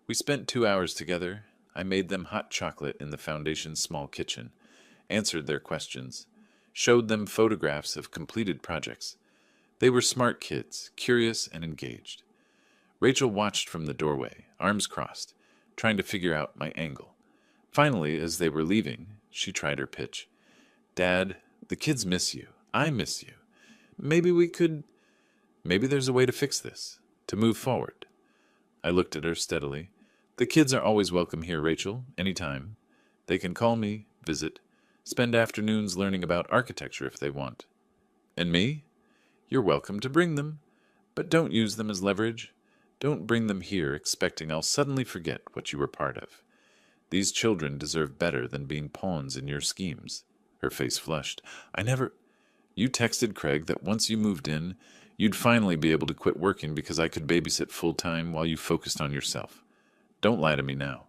We spent 2 hours together. I made them hot chocolate in the foundation's small kitchen, answered their questions, showed them photographs of completed projects. They were smart kids, curious and engaged. Rachel watched from the doorway, arms crossed, trying to figure out my angle. Finally, as they were leaving, she tried her pitch. Dad, the kids miss you. I miss you. Maybe there's a way to fix this, to move forward. I looked at her steadily. The kids are always welcome here, Rachel, anytime. They can call me, visit, spend afternoons learning about architecture if they want. And me? You're welcome to bring them, but don't use them as leverage. Don't bring them here expecting I'll suddenly forget what you were part of. These children deserve better than being pawns in your schemes. Her face flushed. You texted Craig that once you moved in, you'd finally be able to quit working because I could babysit full-time while you focused on yourself. Don't lie to me now.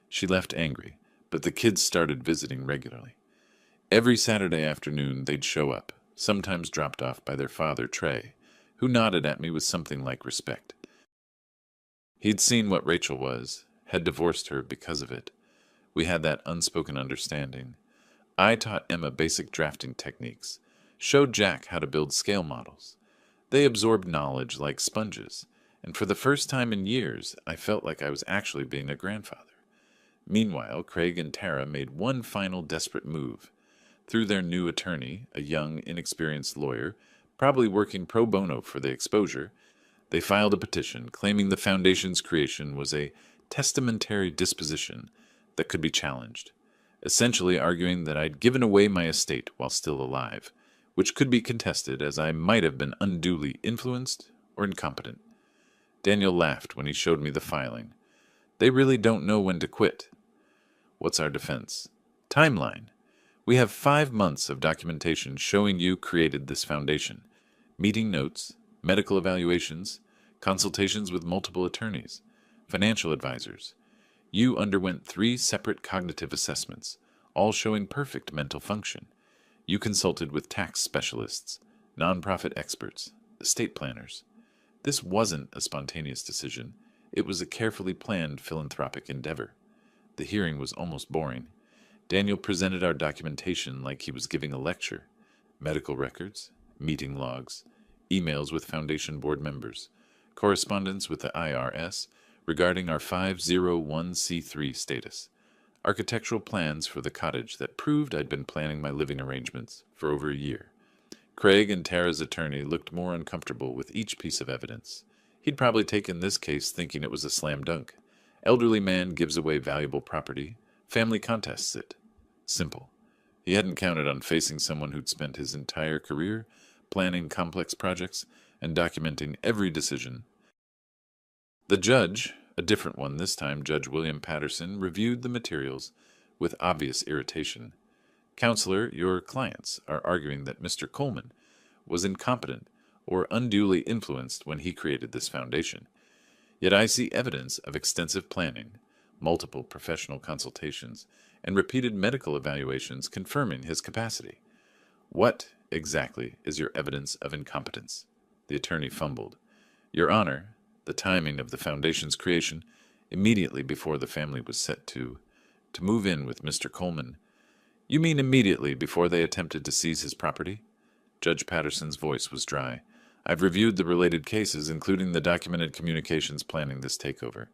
She left angry, but the kids started visiting regularly. Every Saturday afternoon they'd show up, sometimes dropped off by their father, Trey, who nodded at me with something like respect. He'd seen what Rachel was, had divorced her because of it. We had that unspoken understanding. I taught Emma basic drafting techniques, showed Jack how to build scale models. They absorbed knowledge like sponges, and for the first time in years, I felt like I was actually being a grandfather. Meanwhile, Craig and Tara made one final desperate move. Through their new attorney, a young, inexperienced lawyer, probably working pro bono for the exposure, they filed a petition claiming the Foundation's creation was a testamentary disposition that could be challenged, essentially arguing that I'd given away my estate while still alive, which could be contested as I might have been unduly influenced or incompetent. Daniel laughed when he showed me the filing. They really don't know when to quit. What's our defense? Timeline. We have 5 months of documentation showing you created this foundation. Meeting notes, medical evaluations, consultations with multiple attorneys, financial advisors. You underwent 3 separate cognitive assessments, all showing perfect mental function. You consulted with tax specialists, nonprofit experts, estate planners. This wasn't a spontaneous decision. It was a carefully planned philanthropic endeavor. The hearing was almost boring. Daniel presented our documentation like he was giving a lecture. Medical records, meeting logs, emails with Foundation board members, correspondence with the IRS regarding our 501c3 status, architectural plans for the cottage that proved I'd been planning my living arrangements for over a year. Craig and Tara's attorney looked more uncomfortable with each piece of evidence. He'd probably taken this case thinking it was a slam dunk. Elderly man gives away valuable property. Family contests it. Simple. He hadn't counted on facing someone who'd spent his entire career planning complex projects and documenting every decision. The judge, a different one this time, Judge William Patterson, reviewed the materials with obvious irritation. Counselor, your clients are arguing that Mr. Coleman was incompetent or unduly influenced when he created this foundation. Yet I see evidence of extensive planning, multiple professional consultations, and repeated medical evaluations confirming his capacity. What, exactly, is your evidence of incompetence? The attorney fumbled. Your Honor, the timing of the foundation's creation, immediately before the family was set to move in with Mr. Coleman. You mean immediately before they attempted to seize his property? Judge Patterson's voice was dry. I've reviewed the related cases, including the documented communications planning this takeover.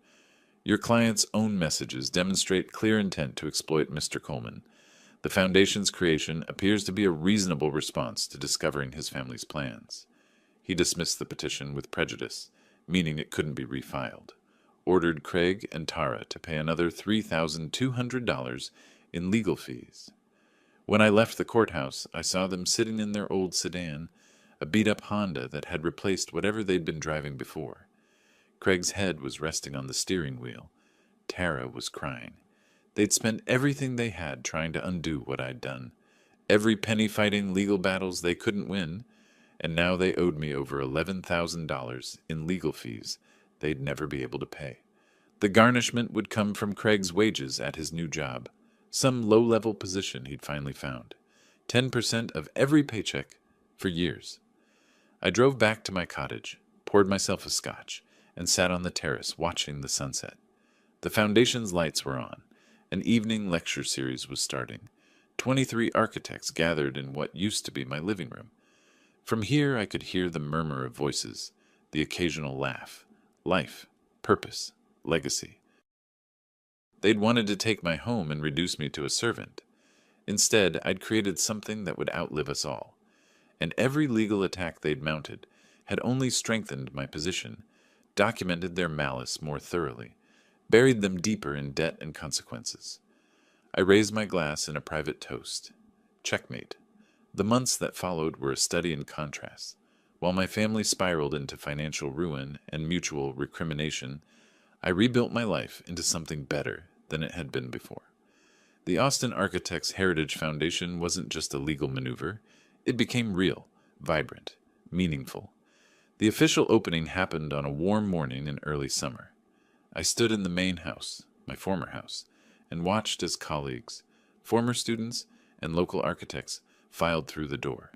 Your client's own messages demonstrate clear intent to exploit Mr. Coleman. The Foundation's creation appears to be a reasonable response to discovering his family's plans. He dismissed the petition with prejudice, meaning it couldn't be refiled. Ordered Craig and Tara to pay another $3,200 in legal fees. When I left the courthouse, I saw them sitting in their old sedan, a beat-up Honda that had replaced whatever they'd been driving before. Craig's head was resting on the steering wheel. Tara was crying. They'd spent everything they had trying to undo what I'd done. Every penny fighting legal battles they couldn't win, and now they owed me over $11,000 in legal fees they'd never be able to pay. The garnishment would come from Craig's wages at his new job, some low-level position he'd finally found. 10% of every paycheck for years. I drove back to my cottage, poured myself a scotch, and sat on the terrace watching the sunset. The Foundation's lights were on. An evening lecture series was starting. 23 architects gathered in what used to be my living room. From here I could hear the murmur of voices, the occasional laugh. Life, purpose, legacy. They'd wanted to take my home and reduce me to a servant. Instead, I'd created something that would outlive us all. And every legal attack they'd mounted had only strengthened my position, documented their malice more thoroughly, buried them deeper in debt and consequences. I raised my glass in a private toast. Checkmate. The months that followed were a study in contrast. While my family spiraled into financial ruin and mutual recrimination, I rebuilt my life into something better than it had been before. The Austin Architects Heritage Foundation wasn't just a legal maneuver. It became real, vibrant, meaningful. The official opening happened on a warm morning in early summer. I stood in the main house, my former house, and watched as colleagues, former students, and local architects filed through the door.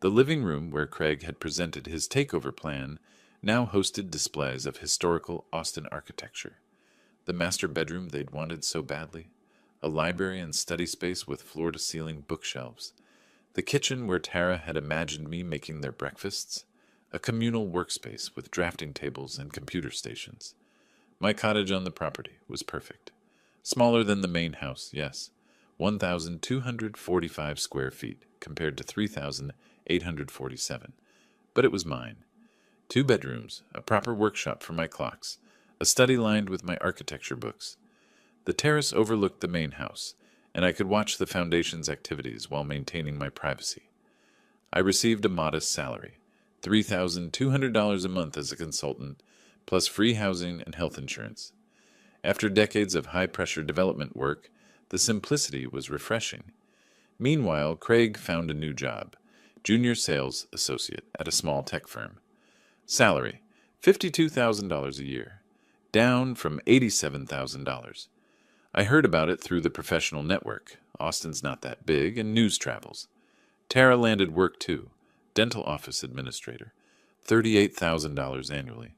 The living room where Craig had presented his takeover plan now hosted displays of historical Austin architecture. The master bedroom they'd wanted so badly, a library and study space with floor-to-ceiling bookshelves, the kitchen where Tara had imagined me making their breakfasts, a communal workspace with drafting tables and computer stations. My cottage on the property was perfect. Smaller than the main house, yes, 1,245 square feet compared to 3,847, but it was mine. 2 bedrooms, a proper workshop for my clocks, a study lined with my architecture books. The terrace overlooked the main house, and I could watch the Foundation's activities while maintaining my privacy. I received a modest salary, $3,200 a month as a consultant, plus free housing and health insurance. After decades of high-pressure development work, the simplicity was refreshing. Meanwhile, Craig found a new job, junior sales associate at a small tech firm. Salary, $52,000 a year, down from $87,000. I heard about it through the professional network. Austin's not that big, and news travels. Tara landed work too, dental office administrator, $38,000 annually.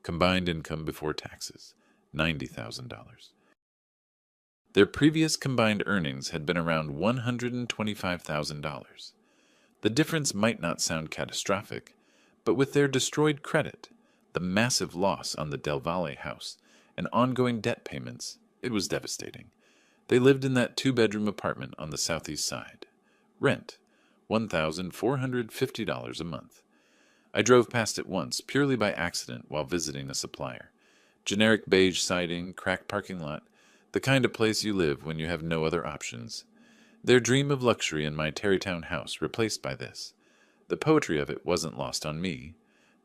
Combined income before taxes, $90,000. Their previous combined earnings had been around $125,000. The difference might not sound catastrophic, but with their destroyed credit, the massive loss on the Del Valle house, and ongoing debt payments, it was devastating. They lived in that 2-bedroom apartment on the southeast side. Rent, $1,450 a month. I drove past it once, purely by accident, while visiting a supplier. Generic beige siding, cracked parking lot, the kind of place you live when you have no other options. Their dream of luxury in my Tarrytown house replaced by this. The poetry of it wasn't lost on me.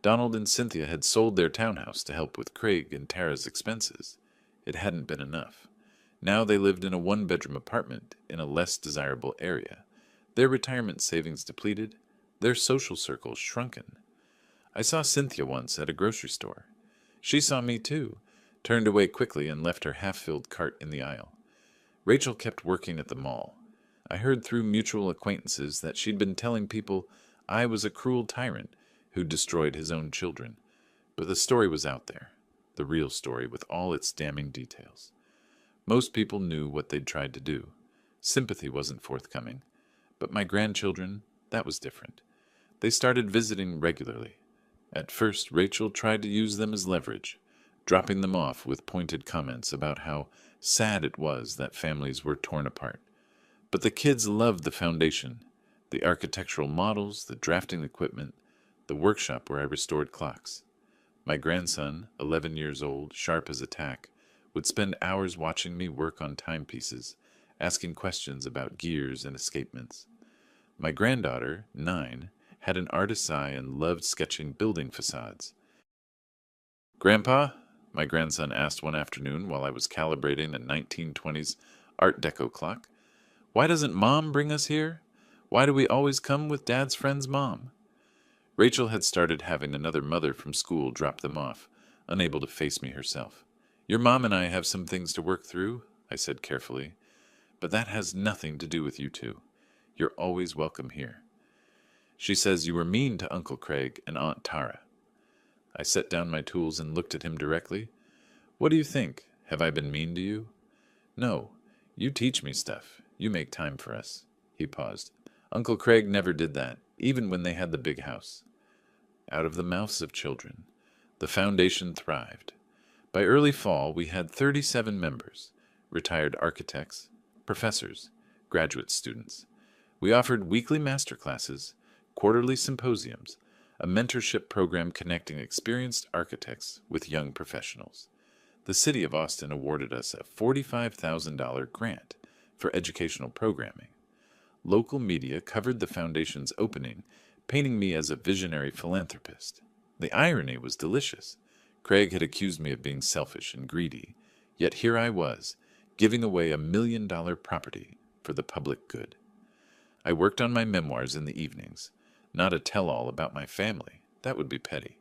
Donald and Cynthia had sold their townhouse to help with Craig and Tara's expenses. It hadn't been enough. Now they lived in a 1-bedroom apartment in a less desirable area. Their retirement savings depleted, their social circles shrunken. I saw Cynthia once at a grocery store. She saw me too, turned away quickly and left her half-filled cart in the aisle. Rachel kept working at the mall. I heard through mutual acquaintances that she'd been telling people I was a cruel tyrant who destroyed his own children. But the story was out there, the real story with all its damning details. Most people knew what they'd tried to do. Sympathy wasn't forthcoming. But my grandchildren, that was different. They started visiting regularly. At first, Rachel tried to use them as leverage, dropping them off with pointed comments about how sad it was that families were torn apart. But the kids loved the foundation, the architectural models, the drafting equipment, the workshop where I restored clocks. My grandson, 11 years old, sharp as a tack, would spend hours watching me work on timepieces, asking questions about gears and escapements. My granddaughter, 9, had an artist's eye and loved sketching building facades. "Grandpa," my grandson asked one afternoon while I was calibrating a 1920s Art Deco clock, "why doesn't Mom bring us here? Why do we always come with Dad's friend's mom?" Rachel had started having another mother from school drop them off, unable to face me herself. "Your mom and I have some things to work through," I said carefully, "but that has nothing to do with you two. You're always welcome here. She says you were mean to Uncle Craig and Aunt Tara." I set down my tools and looked at him directly. "What do you think? Have I been mean to you?" "No. You teach me stuff. You make time for us." He paused. "Uncle Craig never did that, even when they had the big house." Out of the mouths of children, the foundation thrived. By early fall, we had 37 members, retired architects, professors, graduate students. We offered weekly master classes, quarterly symposiums, a mentorship program connecting experienced architects with young professionals. The city of Austin awarded us a $45,000 grant for educational programming. Local media covered the foundation's opening, painting me as a visionary philanthropist. The irony was delicious. Craig had accused me of being selfish and greedy, yet here I was, giving away $1 million property for the public good. I worked on my memoirs in the evenings, not a tell-all about my family. That would be petty.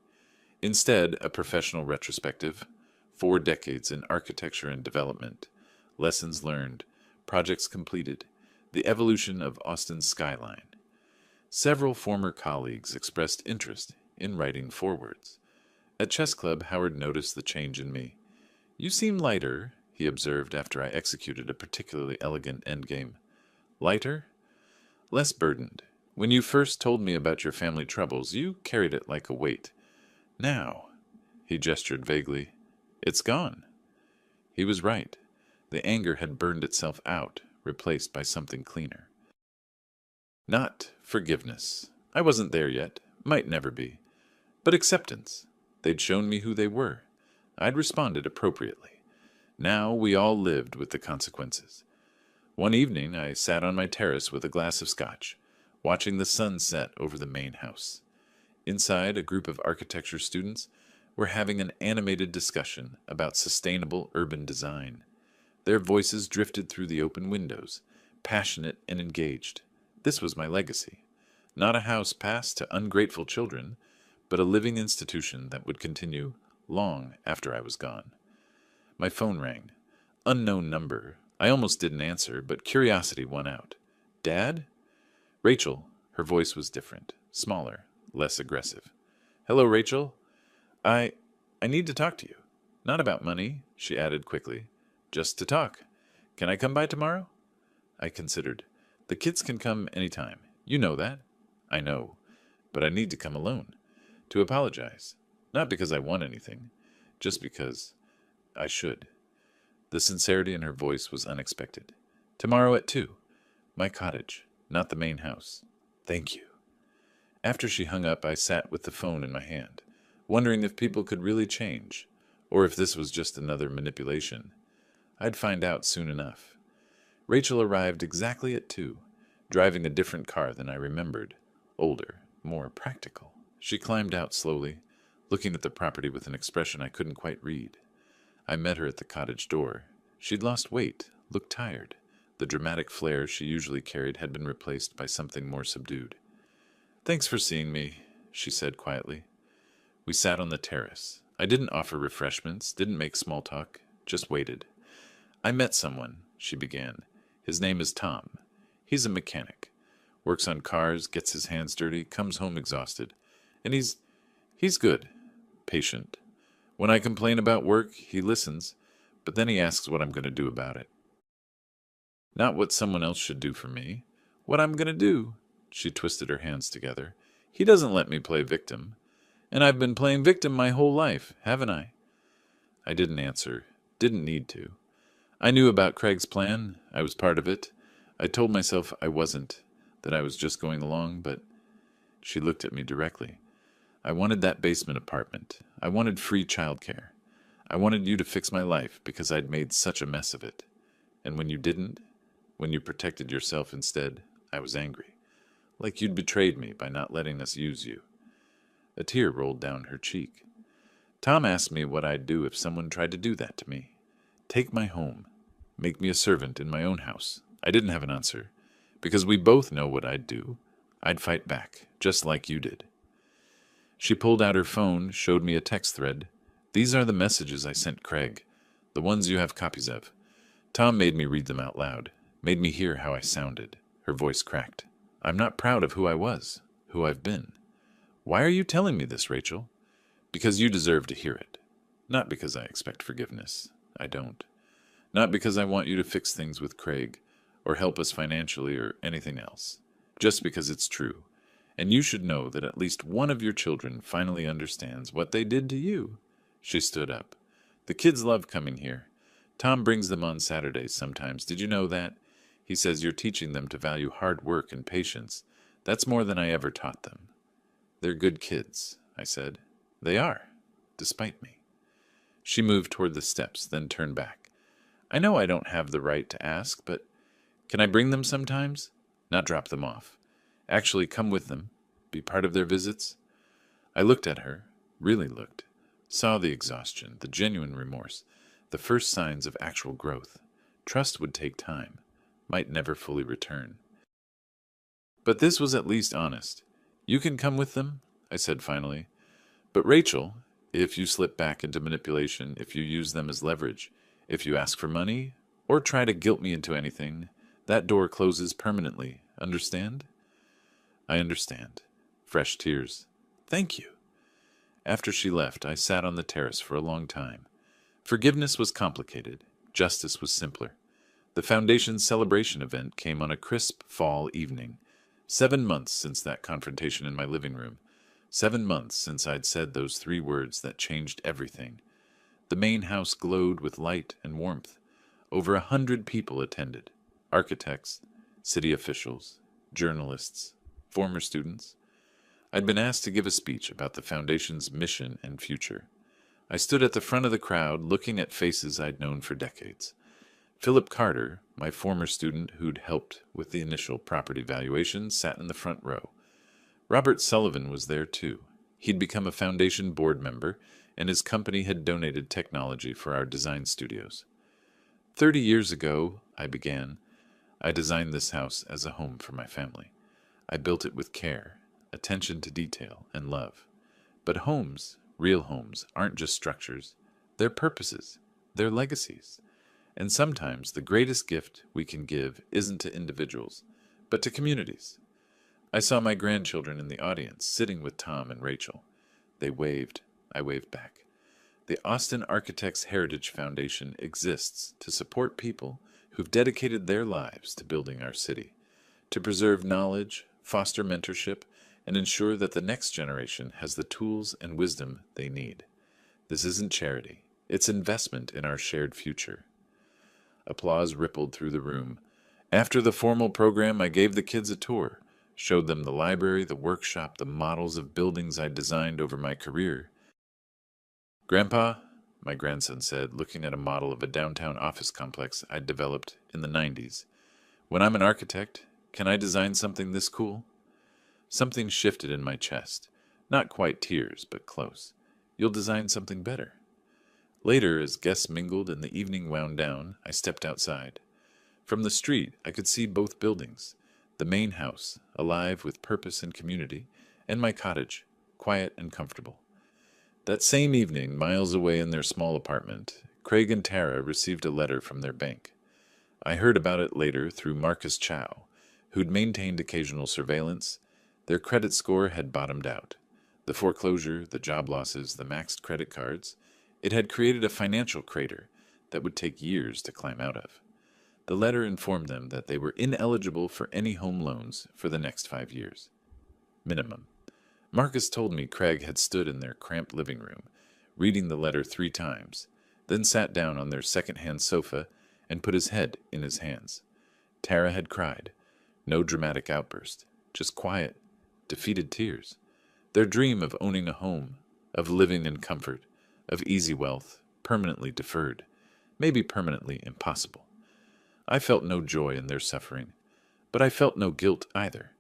Instead, a professional retrospective, 4 decades in architecture and development, lessons learned, projects completed, the evolution of Austin's skyline. Several former colleagues expressed interest in writing forewords. At chess club, Howard noticed the change in me. "You seem lighter," he observed after I executed a particularly elegant endgame. "Lighter?" "Less burdened. When you first told me about your family troubles, you carried it like a weight. Now," he gestured vaguely, "it's gone." He was right. The anger had burned itself out, replaced by something cleaner. Not forgiveness. I wasn't there yet, might never be. But acceptance. They'd shown me who they were. I'd responded appropriately. Now we all lived with the consequences. One evening I sat on my terrace with a glass of scotch, watching the sun set over the main house. Inside, a group of architecture students were having an animated discussion about sustainable urban design. Their voices drifted through the open windows, passionate and engaged. This was my legacy. Not a house passed to ungrateful children, but a living institution that would continue long after I was gone. My phone rang. Unknown number. I almost didn't answer, but curiosity won out. "Dad?" Rachel. Her voice was different, smaller, less aggressive. "Hello, Rachel. I need to talk to you. Not about money," she added quickly. "Just to talk. Can I come by tomorrow?" I considered. "The kids can come any time. You know that." "I know. But I need to come alone. To apologize. Not because I want anything. Just because I should." The sincerity in her voice was unexpected. "Tomorrow at 2. My cottage, not the main house. Thank you." After she hung up, I sat with the phone in my hand, wondering if people could really change, or if this was just another manipulation. I'd find out soon enough. Rachel arrived exactly at 2, driving a different car than I remembered, older, more practical. She climbed out slowly, looking at the property with an expression I couldn't quite read. I met her at the cottage door. She'd lost weight, looked tired. The dramatic flair she usually carried had been replaced by something more subdued. "Thanks for seeing me," she said quietly. We sat on the terrace. I didn't offer refreshments, didn't make small talk, just waited. I met someone, she began. His name is Tom. He's a mechanic. Works on cars, gets his hands dirty, comes home exhausted. And he's good, patient. When I complain about work, he listens, but then he asks what I'm going to do about it. Not what someone else should do for me. What I'm going to do. She twisted her hands together. He doesn't let me play victim. And I've been playing victim my whole life, haven't I? I didn't answer. Didn't need to. I knew about Craig's plan. I was part of it. I told myself I wasn't, that I was just going along, but she looked at me directly. I wanted that basement apartment. I wanted free childcare. I wanted you to fix my life because I'd made such a mess of it. And when you didn't, when you protected yourself instead, I was angry. Like you'd betrayed me by not letting us use you. A tear rolled down her cheek. Tom asked me what I'd do if someone tried to do that to me. Take my home. Make me a servant in my own house. I didn't have an answer. Because we both know what I'd do. I'd fight back, just like you did. She pulled out her phone, showed me a text thread. These are the messages I sent Craig, the ones you have copies of. Tom made me read them out loud, made me hear how I sounded. Her voice cracked. I'm not proud of who I was, who I've been. Why are you telling me this, Rachel? Because you deserve to hear it. Not because I expect forgiveness. I don't. Not because I want you to fix things with Craig, or help us financially or anything else. Just because it's true. And you should know that at least one of your children finally understands what they did to you. She stood up. The kids love coming here. Tom brings them on Saturdays sometimes. Did you know that? He says you're teaching them to value hard work and patience. That's more than I ever taught them. They're good kids, I said. They are, despite me. She moved toward the steps, then turned back. I know I don't have the right to ask, but can I bring them sometimes? Not drop them off. Actually come with them, be part of their visits? I looked at her, really looked, saw the exhaustion, the genuine remorse, the first signs of actual growth. Trust would take time, might never fully return. But this was at least honest. You can come with them, I said finally. But Rachel, if you slip back into manipulation, if you use them as leverage, if you ask for money, or try to guilt me into anything, that door closes permanently. Understand? I understand. Fresh tears. Thank you. After she left, I sat on the terrace for a long time. Forgiveness was complicated. Justice was simpler. The Foundation's celebration event came on a crisp fall evening. 7 months since that confrontation in my living room. 7 months since I'd said those 3 words that changed everything. The main house glowed with light and warmth. Over 100 people attended. Architects, city officials, journalists, former students. I'd been asked to give a speech about the Foundation's mission and future. I stood at the front of the crowd looking at faces I'd known for decades. Philip Carter, my former student who'd helped with the initial property valuation, sat in the front row. Robert Sullivan was there too. He'd become a Foundation board member, and his company had donated technology for our design studios. 30 years ago, I began, I designed this house as a home for my family. I built it with care, attention to detail, and love. But homes, real homes, aren't just structures. They're purposes. They're legacies. And sometimes the greatest gift we can give isn't to individuals, but to communities. I saw my grandchildren in the audience, sitting with Tom and Rachel. They waved. I waved back. The Austin Architects Heritage Foundation exists to support people who've dedicated their lives to building our city, to preserve knowledge, foster mentorship, and ensure that the next generation has the tools and wisdom they need. This isn't charity. It's investment in our shared future. Applause rippled through the room. After the formal program, I gave the kids a tour, showed them the library, the workshop, the models of buildings I'd designed over my career. Grandpa, my grandson said, looking at a model of a downtown office complex I'd developed in the 90s. When I'm an architect, can I design something this cool? Something shifted in my chest. Not quite tears, but close. You'll design something better. Later, as guests mingled and the evening wound down, I stepped outside. From the street, I could see both buildings. The main house, alive with purpose and community, and my cottage, quiet and comfortable. That same evening, miles away in their small apartment, Craig and Tara received a letter from their bank. I heard about it later through Marcus Chow, who'd maintained occasional surveillance. Their credit score had bottomed out. The foreclosure, the job losses, the maxed credit cards, it had created a financial crater that would take years to climb out of. The letter informed them that they were ineligible for any home loans for the next 5 years. Minimum. Marcus told me Craig had stood in their cramped living room, reading the letter 3 times, then sat down on their second-hand sofa and put his head in his hands. Tara had cried. No dramatic outburst, just quiet, defeated tears. Their dream of owning a home, of living in comfort, of easy wealth, permanently deferred, maybe permanently impossible. I felt no joy in their suffering, but I felt no guilt either.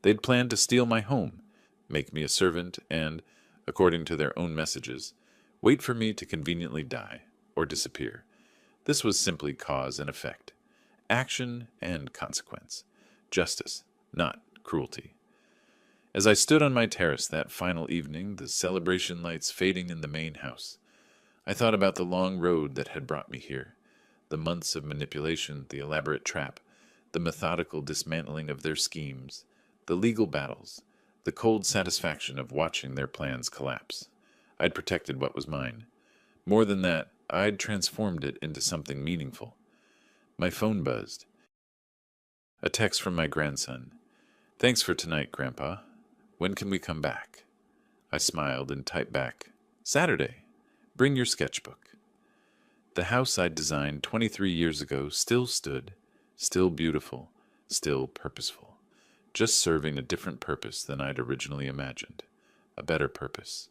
They'd planned to steal my home, make me a servant, and, according to their own messages, wait for me to conveniently die or disappear. This was simply cause and effect, action and consequence, justice, not cruelty. As I stood on my terrace that final evening, the celebration lights fading in the main house, I thought about the long road that had brought me here, the months of manipulation, the elaborate trap, the methodical dismantling of their schemes, the legal battles, the cold satisfaction of watching their plans collapse. I'd protected what was mine. More than that, I'd transformed it into something meaningful. My phone buzzed. A text from my grandson. "Thanks for tonight, Grandpa. When can we come back?" I smiled and typed back, "Saturday. Bring your sketchbook." The house I'd designed 23 years ago still stood, still beautiful, still purposeful, just serving a different purpose than I'd originally imagined, a better purpose.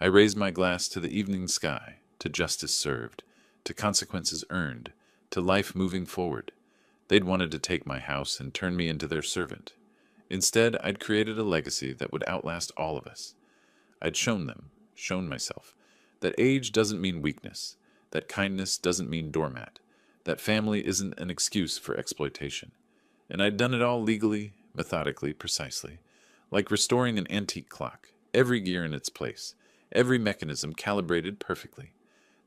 I raised my glass to the evening sky, to justice served, to consequences earned, to life moving forward. They'd wanted to take my house and turn me into their servant. Instead, I'd created a legacy that would outlast all of us. I'd shown them, shown myself, that age doesn't mean weakness, that kindness doesn't mean doormat, that family isn't an excuse for exploitation. And I'd done it all legally, methodically, precisely, like restoring an antique clock, every gear in its place, every mechanism calibrated perfectly.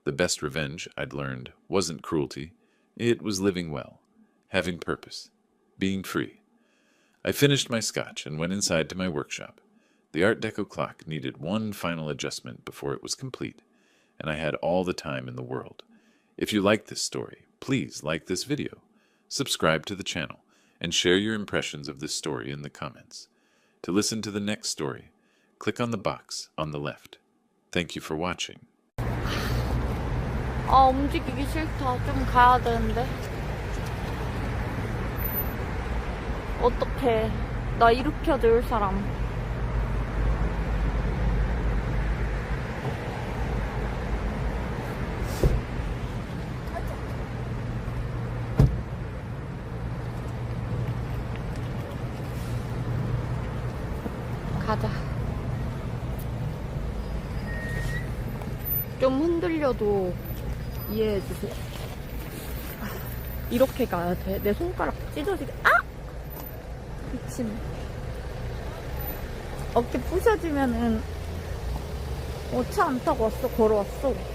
The best revenge, I'd learned, wasn't cruelty. It was living well, having purpose, being free. I finished my scotch and went inside to my workshop. The Art Deco clock needed one final adjustment before it was complete, and I had all the time in the world. If you like this story, please like this video, subscribe to the channel, and share your impressions of this story in the comments. To listen to the next story, click on the box on the left. Thank you for watching. 움직이기 싫다. 좀 가야 되는데. 어떡해. 나 일으켜줄 사람. 가자. 좀 흔들려도 이해해주세요. 이렇게 가야 돼. 내 손가락 찢어지게. 아! 미친. 어깨 부셔지면은 차 안 타고 왔어. 걸어왔어.